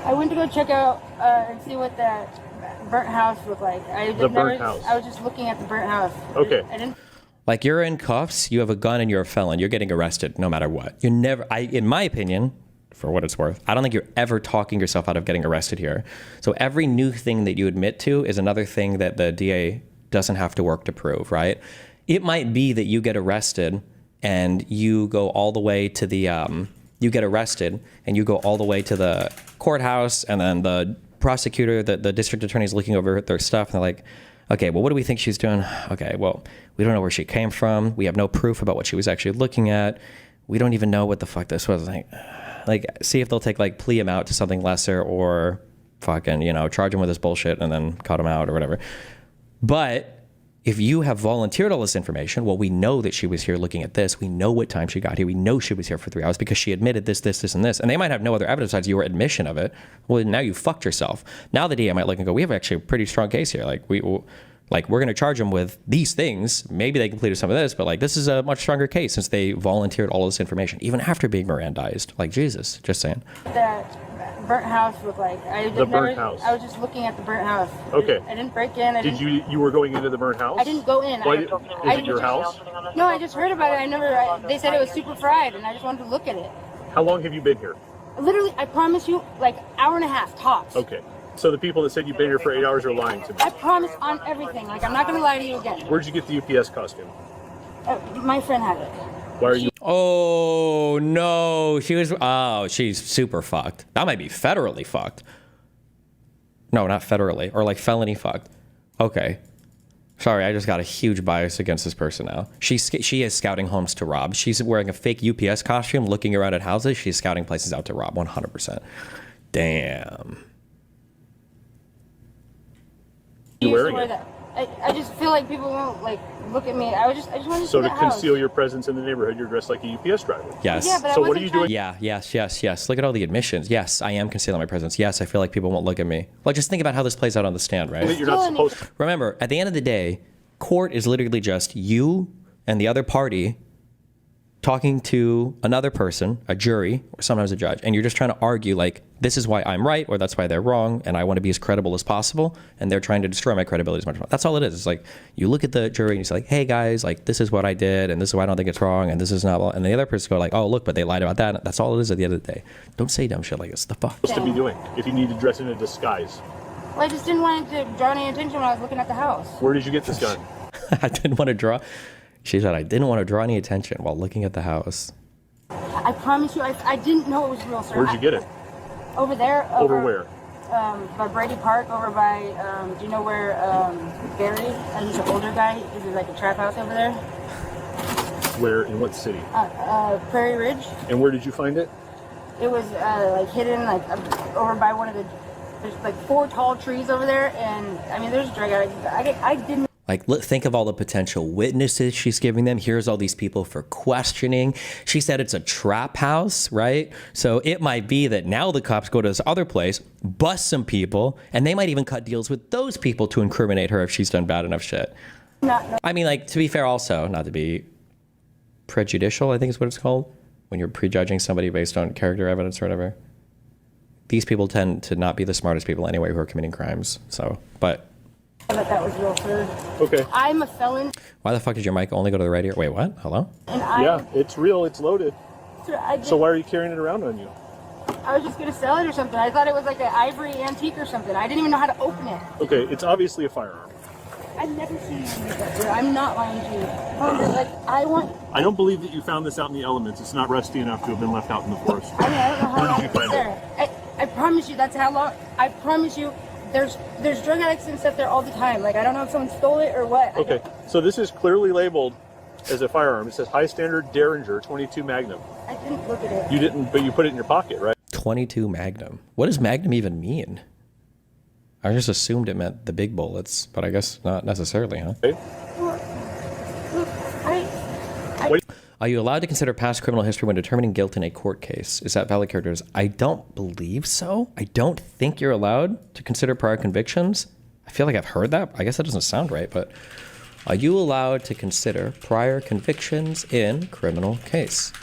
Speaker 6: I went to go check out and see what that burnt house looked like.
Speaker 5: The burnt house.
Speaker 6: I was just looking at the burnt house.
Speaker 5: Okay.
Speaker 6: I didn't.
Speaker 1: Like, you're in cuffs, you have a gun, and you're a felon. You're getting arrested no matter what. You never, in my opinion, for what it's worth, I don't think you're ever talking yourself out of getting arrested here. So every new thing that you admit to is another thing that the DA doesn't have to work to prove, right? It might be that you get arrested and you go all the way to the, you get arrested and you go all the way to the courthouse, and then the prosecutor, the district attorney is looking over their stuff, and they're like, okay, well, what do we think she's doing? Okay, well, we don't know where she came from. We have no proof about what she was actually looking at. We don't even know what the fuck this was. Like, see if they'll take, like, plea him out to something lesser, or fucking, you know, charge him with this bullshit and then cut him out or whatever. But if you have volunteered all this information, well, we know that she was here looking at this. We know what time she got here. We know she was here for 3 hours because she admitted this, and this. And they might have no other evidence besides your admission of it. Well, now you fucked yourself. Now the DA might look and go, we have actually a pretty strong case here. Like, we're going to charge them with these things. Maybe they completed some of this, but, like, this is a much stronger case since they volunteered all of this information, even after being Mirandized. Like, Jesus, just saying.
Speaker 6: That burnt house looked like.
Speaker 5: The burnt house.
Speaker 6: I was just looking at the burnt house.
Speaker 5: Okay.
Speaker 6: I didn't break in.
Speaker 5: Did you were going into the burnt house?
Speaker 6: I didn't go in.
Speaker 5: Why is it your house?
Speaker 6: No, I just heard about it. They said it was super fried, and I just wanted to look at it.
Speaker 5: How long have you been here?
Speaker 6: Literally, I promise you, like, hour and a half tops.
Speaker 5: Okay. So the people that said you've been here for 8 hours are lying to me.
Speaker 6: I promise on everything. Like, I'm not going to lie to you again.
Speaker 5: Where'd you get the UPS costume?
Speaker 6: My friend had it.
Speaker 5: Why are you?
Speaker 1: Oh, no. She's super fucked. That might be federally fucked. No, not federally. Or, like, felony fucked. Okay. Sorry, I just got a huge bias against this person now. She is scouting homes to rob. She's wearing a fake UPS costume, looking around at houses. She's scouting places out to rob, 100%. Damn.
Speaker 5: You wearing it?
Speaker 6: I just feel like people won't, like, look at me. I just want to
Speaker 5: So
Speaker 6: see
Speaker 5: to
Speaker 6: the house.
Speaker 5: conceal your presence in the neighborhood, you're dressed like a UPS driver.
Speaker 1: Yes.
Speaker 6: Yeah, but I
Speaker 5: So what are
Speaker 6: wasn't
Speaker 5: you
Speaker 6: trying-
Speaker 5: doing?
Speaker 1: Yeah, yes. Look at all the admissions. Yes, I am concealing my presence. Yes, I feel like people won't look at me. Like, just think about how this plays out on the stand,
Speaker 5: That
Speaker 1: right?
Speaker 5: you're not supposed to.
Speaker 1: Remember, at the end of the day, court is literally just you and the other party talking to another person, a jury, or sometimes a judge, and you're just trying to argue, like, this is why I'm right, or that's why they're wrong, and I want to be as credible as possible, and they're trying to destroy my credibility as much as possible. That's all it is. It's like, you look at the jury and you say, like, hey, guys, like, this is what I did, and this is why I don't think it's wrong, and this is not, and the other person go, like, oh, look, but they lied about that. That's all it is at the end of the day. Don't say dumb shit like this. The fuck?
Speaker 5: Supposed to be doing if you need to dress in a disguise.
Speaker 6: Well, I just didn't want it to draw any attention when I was looking at the house.
Speaker 5: Where did you get this gun?
Speaker 1: I didn't want to draw. She said, I didn't want to draw any attention while looking at the house.
Speaker 6: I promise you, I didn't know it was real, sir.
Speaker 5: Where'd you get it?
Speaker 6: Over there.
Speaker 5: Over where?
Speaker 6: By Brady Park, over by, do you know where Barry, he's an older guy, there's like a trap house over there?
Speaker 5: Where, in what city?
Speaker 6: Prairie Ridge.
Speaker 5: And where did you find it?
Speaker 6: It was like hidden, like over by one of the, there's like 4 tall trees over there, and I mean, there's drug addicts. I didn't.
Speaker 1: Like, think of all the potential witnesses she's giving them. Here's all these people for questioning. She said it's a trap house, right? So it might be that now the cops go to this other place, bust some people, and they might even cut deals with those people to incriminate her if she's done bad enough shit. I mean, like, to be fair also, not to be prejudicial, I think is what it's called, when you're prejudging somebody based on character evidence or whatever. These people tend to not be the smartest people anyway who are committing crimes. So, but...
Speaker 6: that was real, sir.
Speaker 5: Okay.
Speaker 6: I'm a felon.
Speaker 1: Why the fuck did your mic only go to the right ear? Wait, what? Hello?
Speaker 6: And
Speaker 5: Yeah, it's real. It's loaded.
Speaker 6: Sir,
Speaker 5: So why are you carrying it around on you?
Speaker 6: I was just going to sell it or something. I thought it was like an ivory antique or something. I didn't even know how to open it.
Speaker 5: Okay, it's obviously a firearm.
Speaker 6: I've never seen anything like that, sir. I'm not lying to you. Like,
Speaker 5: I don't believe that you found this out in the elements. It's not rusty enough to have been left out in the forest.
Speaker 6: I mean, I don't know how
Speaker 5: Where
Speaker 6: long
Speaker 5: did you find
Speaker 6: it's there. I promise you, that's how long. I promise you, there's drug addicts and stuff there all the time. Like, I don't know if someone stole it or what.
Speaker 5: Okay, so this is clearly labeled as a firearm. It says high standard Derringer 22 Magnum.
Speaker 6: I didn't look at it.
Speaker 5: You didn't, but you put it in your pocket, right?
Speaker 1: 22 Magnum. What does Magnum even mean? I just assumed it meant the big bullets, but I guess not necessarily, huh?
Speaker 5: Okay.
Speaker 6: Look,
Speaker 1: Are you allowed to consider past criminal history when determining guilt in a court case? Is that valid characters? I don't believe so. I don't think you're allowed to consider prior convictions. I feel like I've heard that. I guess that doesn't sound right, but are you allowed to consider prior convictions in criminal case?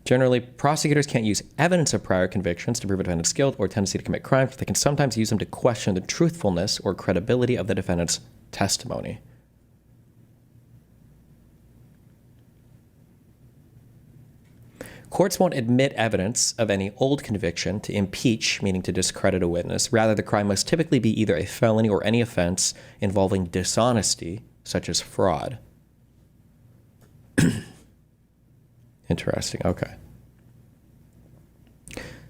Speaker 1: Generally, prosecutors can't use evidence of prior convictions to prove a defendant's guilt or tendency to commit crimes, but they can sometimes use them to question the truthfulness or credibility of the defendant's testimony. Courts won't admit evidence of any old conviction to impeach, meaning to discredit a witness. Rather, the crime must typically be either a felony or any offense involving dishonesty, such as fraud. Interesting. Okay.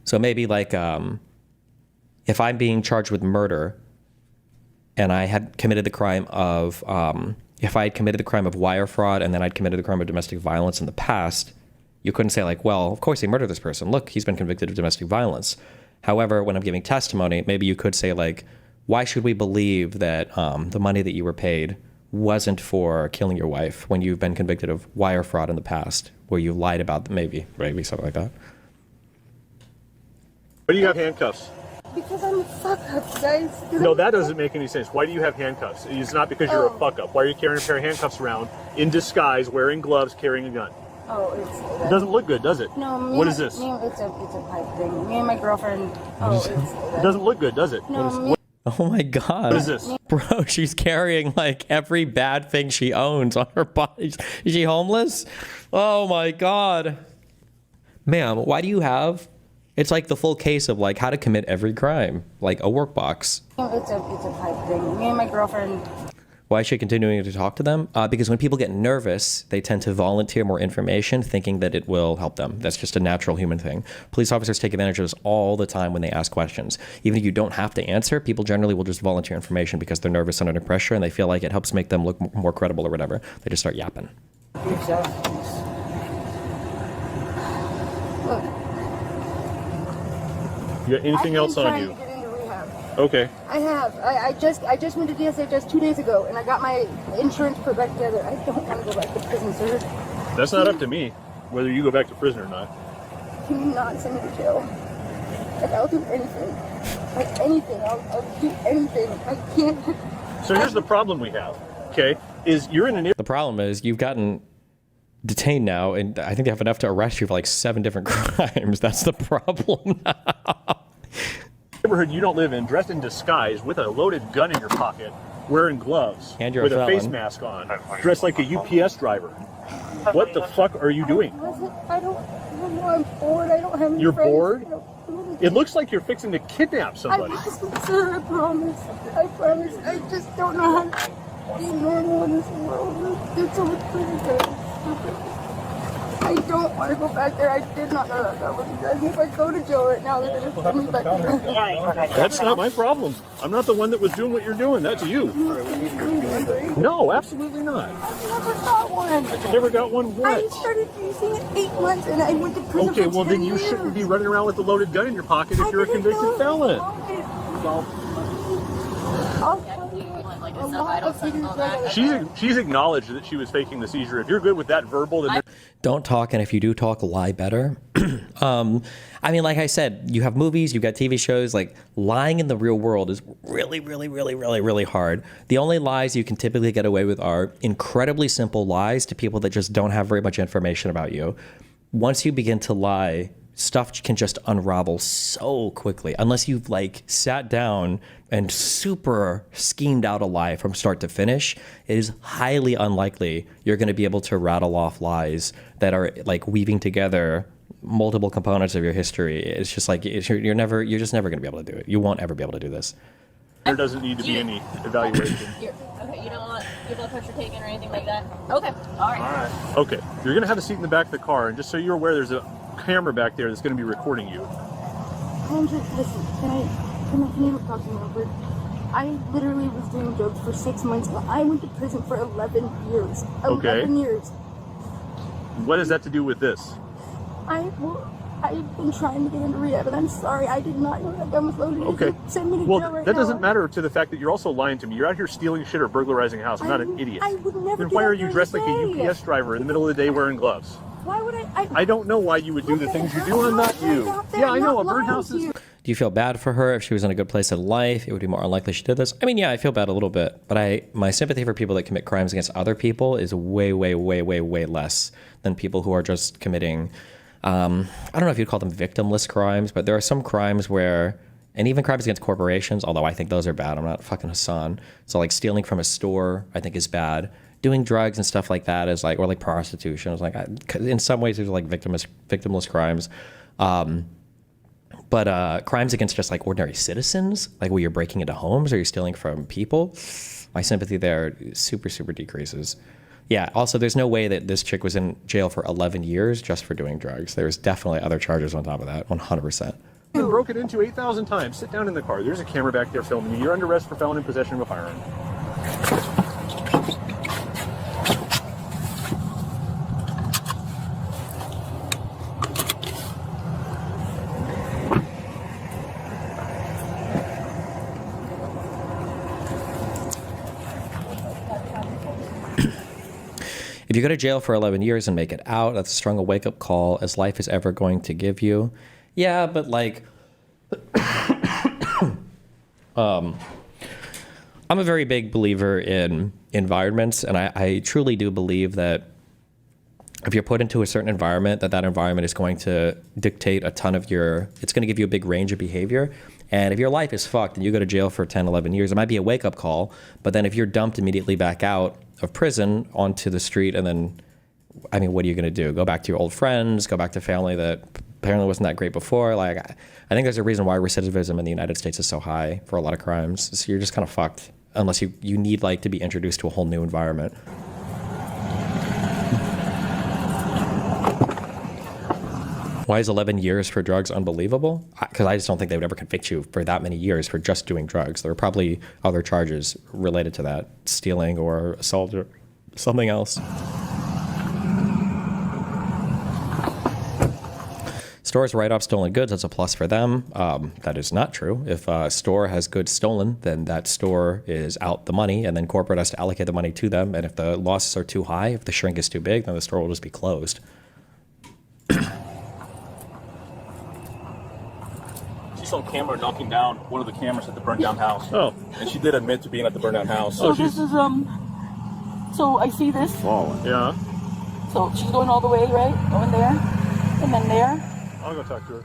Speaker 1: So maybe like if I'm being charged with murder and I had committed the crime of, if I had committed the crime of wire fraud and then I'd committed the crime of domestic violence in the past, you couldn't say like, well, of course he murdered this person. Look, he's been convicted of domestic violence. However, when I'm giving testimony, maybe you could say like, why should we believe that the money that you were paid wasn't for killing your wife when you've been convicted of wire fraud in the past, where you lied about maybe something like that?
Speaker 5: Why do you have handcuffs?
Speaker 6: because I'm a fuck up, guys.
Speaker 5: No, that doesn't make any sense. Why do you have handcuffs? It's not because you're a fuck up. Why are you carrying a pair of handcuffs around in disguise, wearing gloves, carrying a gun?
Speaker 6: Oh,
Speaker 5: It doesn't look good, does it?
Speaker 6: No,
Speaker 5: What is this?
Speaker 6: it's a pipe thing. Me and my girlfriend.
Speaker 5: It doesn't look good, does it?
Speaker 6: No,
Speaker 1: Oh my God.
Speaker 5: What is this?
Speaker 1: Bro, she's carrying like every bad thing she owns on her body. Is she homeless? Oh my God. Ma'am, why do you have, it's like the full case of like how to commit every crime, like a workbox.
Speaker 6: It's a pipe thing. Me and my girlfriend.
Speaker 1: Why is she continuing to talk to them? Because when people get nervous, they tend to volunteer more information thinking that it will help them. That's just a natural human thing. Police officers take advantage of this all the time when they ask questions. Even if you don't have to answer, people generally will just volunteer information because they're nervous and under pressure and they feel like it helps make them look more credible or whatever. They just start yapping.
Speaker 6: Look.
Speaker 5: You got anything else on you? Okay.
Speaker 6: I have. I just went to DSHS 2 days ago, and I got my insurance put back together. I don't want to go back to prison, sir.
Speaker 5: That's not up to me, whether you go back to prison or not.
Speaker 6: Can you not send me to jail? Like, I'll do anything. Like, anything. I'll do anything. I can't.
Speaker 5: So here's the problem we have, okay, is you're in an
Speaker 1: The problem is you've gotten detained now, and I think they have enough to arrest you for like 7 different crimes. That's the problem now.
Speaker 5: neighborhood you don't live in, dressed in disguise with a loaded gun in your pocket, wearing gloves,
Speaker 1: And you're
Speaker 5: with
Speaker 1: a
Speaker 5: a face
Speaker 1: felon.
Speaker 5: mask on, dressed like a UPS driver. What the fuck are you doing?
Speaker 6: I don't know. I'm bored. I don't have any
Speaker 5: You're
Speaker 6: friends.
Speaker 5: bored?
Speaker 6: I don't do anything.
Speaker 5: It looks like you're fixing to kidnap
Speaker 6: I
Speaker 5: somebody.
Speaker 6: wasn't, sir. I promise. I promise. I just don't know how to be normal in this world. There's so much crazy. I don't want to go back there. I did not know that was you guys. If I go to jail right now, they're going to send me back there.
Speaker 5: That's not my problem. I'm not the one that was doing what you're doing. That's you. No, absolutely not.
Speaker 6: I never got one.
Speaker 5: You never got one what?
Speaker 6: I started using it 8 months and I went to prison
Speaker 5: Okay,
Speaker 6: for
Speaker 5: well
Speaker 6: 10
Speaker 5: then you
Speaker 6: years.
Speaker 5: shouldn't be running around with a loaded gun in your pocket if
Speaker 6: I
Speaker 5: you're a
Speaker 6: didn't
Speaker 5: convicted
Speaker 6: know
Speaker 5: felon.
Speaker 6: I'll tell you a lot of things that
Speaker 5: She's acknowledged that she was faking the seizure. If you're good with that verbal, then
Speaker 1: Don't talk, and if you do talk, lie better. I mean, like I said, you have movies, you've got TV shows. Like, lying in the real world is really, really, really, really, really hard. The only lies you can typically get away with are incredibly simple lies to people that just don't have very much information about you. Once you begin to lie, stuff can just unravel so quickly unless you've like sat down and super schemed out a lie from start to finish. It is highly unlikely you're going to be able to rattle off lies that are like weaving together multiple components of your history. It's just like you're just never going to be able to do it. You won't ever be able to do this.
Speaker 5: there doesn't need to be any evaluation.
Speaker 8: Okay, you don't want your blood pressure taken or anything like that? Okay, all right.
Speaker 5: Okay, you're gonna have a seat in the back of the car, and just so you're aware, there's a camera back there that's gonna be recording you.
Speaker 6: Andrew, listen, can you talk to me real quick? I literally was doing drugs for 6 months and I went to prison for 11 years. 11 years.
Speaker 5: What has that to do with this?
Speaker 6: I've been trying to get into rehab, and I'm sorry, I did not know that gun was loaded.
Speaker 5: Okay.
Speaker 6: Send me to
Speaker 5: Well,
Speaker 6: jail right
Speaker 5: that
Speaker 6: now.
Speaker 5: doesn't matter to the fact that you're also lying to me. You're out here stealing shit or burglarizing a house. I'm not an idiot.
Speaker 6: I would never
Speaker 5: Then
Speaker 6: do
Speaker 5: why
Speaker 6: that
Speaker 5: are you
Speaker 6: during
Speaker 5: dressed
Speaker 6: the
Speaker 5: like a
Speaker 6: day.
Speaker 5: UPS driver in the middle of the day wearing gloves?
Speaker 6: Why would I?
Speaker 5: I don't know why you would do the things you do. I'm not you. Yeah, I know. A birdhouse is.
Speaker 1: Do you feel bad for her? If she was in a good place in life, it would be more unlikely she did this. I mean, yeah, I feel bad a little bit, but my sympathy for people that commit crimes against other people is way, way, way, way, way less than people who are just committing, I don't know if you'd call them victimless crimes, but there are some crimes where, and even crimes against corporations, although I think those are bad. I'm not fucking Hassan. So like stealing from a store, I think is bad. Doing drugs and stuff like that is like, or like prostitution is like, in some ways there's like victimless crimes. But crimes against just like ordinary citizens, like where you're breaking into homes or you're stealing from people, my sympathy there super, super decreases. Yeah, also there's no way that this chick was in jail for 11 years just for doing drugs. There's definitely other charges on top of that, 100%.
Speaker 5: You've been broken into 8,000 times. Sit down in the car. There's a camera back there filming you. You're under arrest for felon in possession of a firearm.
Speaker 1: If you go to jail for 11 years and make it out, that's as strong a wake-up call as life is ever going to give you. Yeah, but like, I'm a very big believer in environments, and I truly do believe that if you're put into a certain environment, that environment is going to dictate a ton of it's going to give you a big range of behavior. And if your life is fucked and you go to jail for 10, 11 years, it might be a wake-up call, but then if you're dumped immediately back out of prison onto the street, and then, I mean, what are you going to do? Go back to your old friends, go back to family that apparently wasn't that great before? Like, I think there's a reason why recidivism in the United States is so high for a lot of crimes. So you're just kind of fucked unless you need like to be introduced to a whole new environment. Why is 11 years for drugs unbelievable? Because I just don't think they would ever convict you for that many years for just doing drugs. There are probably other charges related to that, stealing or assault or something else. Stores write off stolen goods. That's a plus for them. That is not true. If a store has goods stolen, then that store is out the money, and then corporate has to allocate the money to them. And if the losses are too high, if the shrink is too big, then the store will just be closed.
Speaker 9: On camera knocking down one of the cameras at the burned down house.
Speaker 5: Oh.
Speaker 9: And she did admit to being at the burned down house.
Speaker 10: So this is so I see this.
Speaker 5: Oh, yeah.
Speaker 10: So she's going all the way, right? Going there, and then there.
Speaker 5: I'll go talk to her.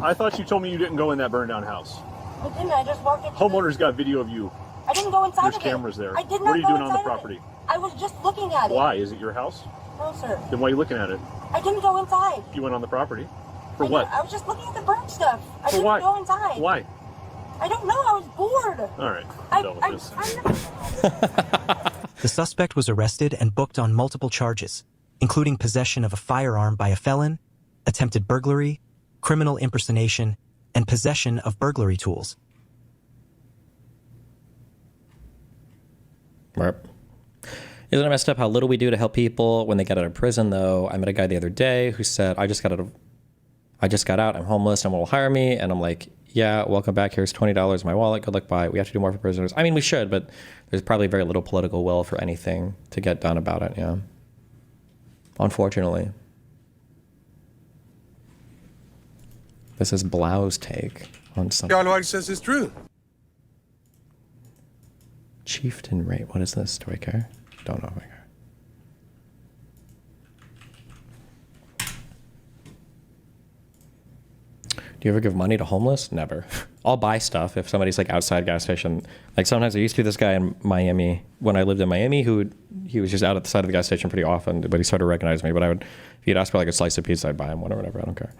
Speaker 5: I thought you told me you didn't go in that burned down house.
Speaker 6: I didn't, I just walked in.
Speaker 5: Homeowner's got video of you.
Speaker 6: I didn't go inside
Speaker 5: There's
Speaker 6: of it.
Speaker 5: cameras there.
Speaker 6: I did not
Speaker 5: What are you
Speaker 6: go
Speaker 5: doing on the
Speaker 6: inside of it.
Speaker 5: property?
Speaker 6: I was just looking at it.
Speaker 5: Why? Is it your house?
Speaker 6: No, sir.
Speaker 5: Then why are you looking at it?
Speaker 6: I didn't go inside.
Speaker 5: You went on the property. For what?
Speaker 6: I was just looking at the burnt stuff. I
Speaker 5: For
Speaker 6: didn't
Speaker 5: why?
Speaker 6: go inside.
Speaker 5: Why?
Speaker 6: I don't know. I was bored.
Speaker 5: All right.
Speaker 6: I
Speaker 5: Dealt with this.
Speaker 6: never...
Speaker 11: The suspect was arrested and booked on multiple charges, including possession of a firearm by a felon, attempted burglary, criminal impersonation, and possession of burglary tools.
Speaker 1: Right. Isn't it messed up how little we do to help people when they get out of prison, though? I met a guy the other day who said, I just got out, I'm homeless, no one will hire me. And I'm like, yeah, welcome back. Here's $20 in my wallet. Good luck, bye. We have to do more for prisoners. I mean, we should, but there's probably very little political will for anything to get done about it, yeah. Unfortunately. This is Blau's take on something.
Speaker 12: Jarlwag says it's true.
Speaker 1: Chieftain rate. What is this? Do I care? Don't know if I care. Do you ever give money to homeless? Never. I'll buy stuff if somebody's like outside gas station. Like sometimes there used to be this guy in Miami when I lived in Miami he was just out at the side of the gas station pretty often, but he sort of recognized me. But if he'd ask for like a slice of pizza, I'd buy him whatever. I don't care.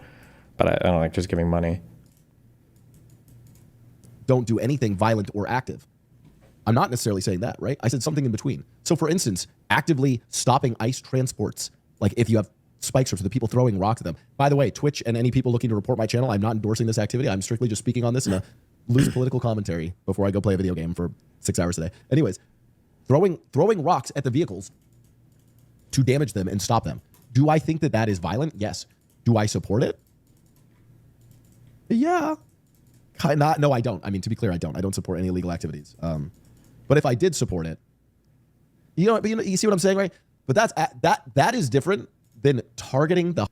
Speaker 1: But I don't like just giving money.
Speaker 13: Don't do anything violent or active. I'm not necessarily saying that, right? I said something in between. So for instance, actively stopping ICE transports, like if you have spikes or for the people throwing rocks at them. By the way, Twitch and any people looking to report my channel, I'm not endorsing this activity. I'm strictly just speaking on this in a loose political commentary before I go play a video game for 6 hours a day. Anyways, throwing rocks at the vehicles to damage them and stop them. Do I think that is violent? Yes. Do I support it? Yeah. No, I don't. I mean, to be clear, I don't. I don't support any illegal activities. But if I did support it, you see what I'm saying, right? But that is different than targeting the.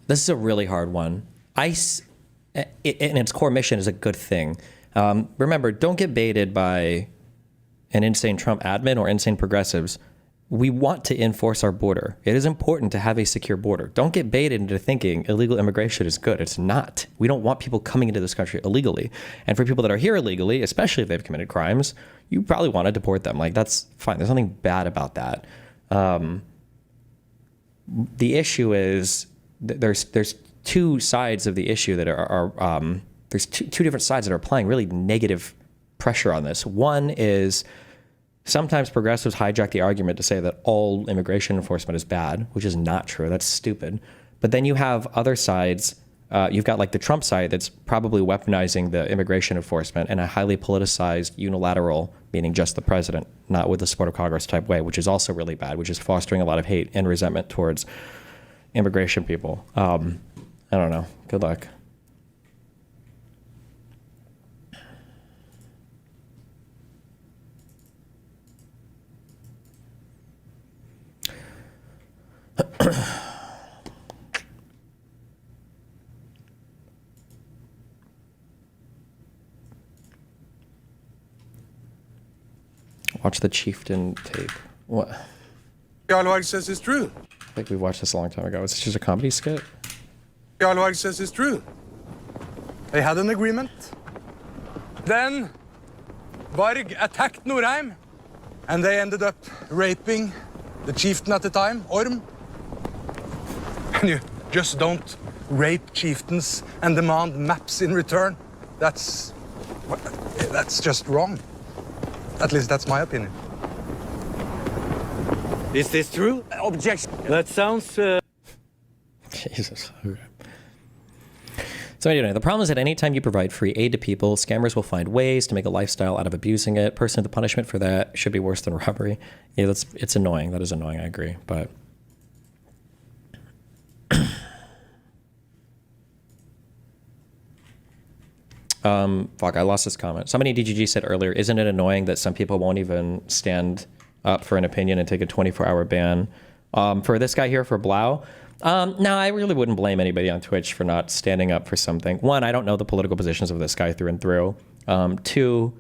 Speaker 1: This is a really hard one. ICE, in its core mission, is a good thing. Remember, don't get baited by an insane Trump admin or insane progressives. We want to enforce our border. It is important to have a secure border. Don't get baited into thinking illegal immigration is good. It's not. We don't want people coming into this country illegally. And for people that are here illegally, especially if they've committed crimes, you probably want to deport them. Like, that's fine. There's nothing bad about that. The issue is there's two sides of the issue that are there's two different sides that are applying really negative pressure on this. One is sometimes progressives hijack the argument to say that all immigration enforcement is bad, which is not true. That's stupid. But then you have other sides. You've got like the Trump side that's probably weaponizing the immigration enforcement in a highly politicized, unilateral, meaning just the president, not with the support of Congress type way, which is also really bad, which is fostering a lot of hate and resentment towards immigration people. I don't know. Good luck. Watch the Chieftain tape. What?
Speaker 12: Jarlwag says it's true.
Speaker 1: I think we watched this a long time ago. Is this just a comedy skit?
Speaker 12: Jarlwag says it's true. They had an agreement. Then Varg attacked Norheim, and they ended up raping the chieftain at the time, Orm. And you just don't rape chieftains and demand maps in return. That's just wrong. At least that's my opinion.
Speaker 14: Is this true? Objection. That sounds...
Speaker 1: Jesus. Okay. So anyway, the problem is that anytime you provide free aid to people, scammers will find ways to make a lifestyle out of abusing it. Personally, the punishment for that should be worse than robbery. Yeah, it's annoying. That is annoying, I agree. But fuck, I lost this comment. Somebody in DGG said earlier, isn't it annoying that some people won't even stand up for an opinion and take a 24-hour ban? For this guy here, for Blau, no, I really wouldn't blame anybody on Twitch for not standing up for something. One, I don't know the political positions of this guy through and through. Two,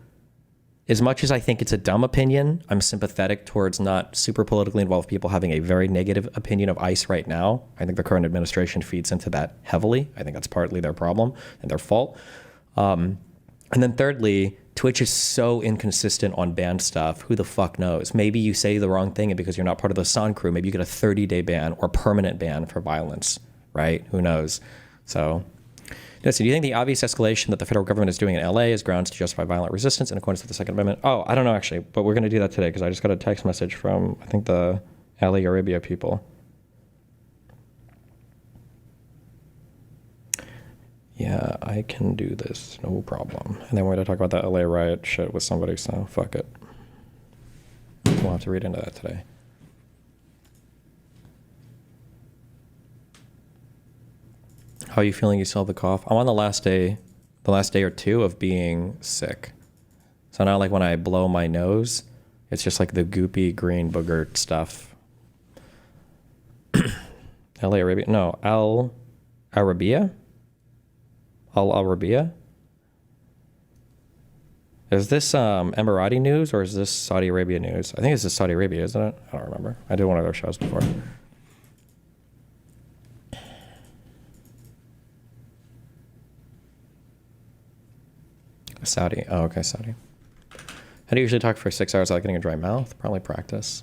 Speaker 1: as much as I think it's a dumb opinion, I'm sympathetic towards not super politically involved people having a very negative opinion of ICE right now. I think the current administration feeds into that heavily. I think that's partly their problem and their fault. And then thirdly, Twitch is so inconsistent on banned stuff. Who the fuck knows? Maybe you say the wrong thing and because you're not part of the San crew, maybe you get a 30-day ban or permanent ban for violence, right? Who knows? So Listen, do you think the obvious escalation that the federal government is doing in LA is grounds to justify violent resistance in accordance with the Second Amendment? Oh, I don't know actually, but we're going to do that today because I just got a text message from, I think, the Ali Arabia people. Yeah, I can do this, no problem. And then we're going to talk about that LA riot shit with somebody, so fuck it. We'll have to read into that today. How are you feeling? You still have the cough? I'm on the last day or two of being sick. So now, like when I blow my nose, it's just like the goopy green booger stuff. LA Arabia? No, Al Arabiya? Al Arabiya? Is this Emirati news or is this Saudi Arabia news? I think this is Saudi Arabia, isn't it? I don't remember. I did one of their shows before. Saudi. Oh, okay, Saudi. How do you usually talk for 6 hours without getting a dry mouth? Probably practice.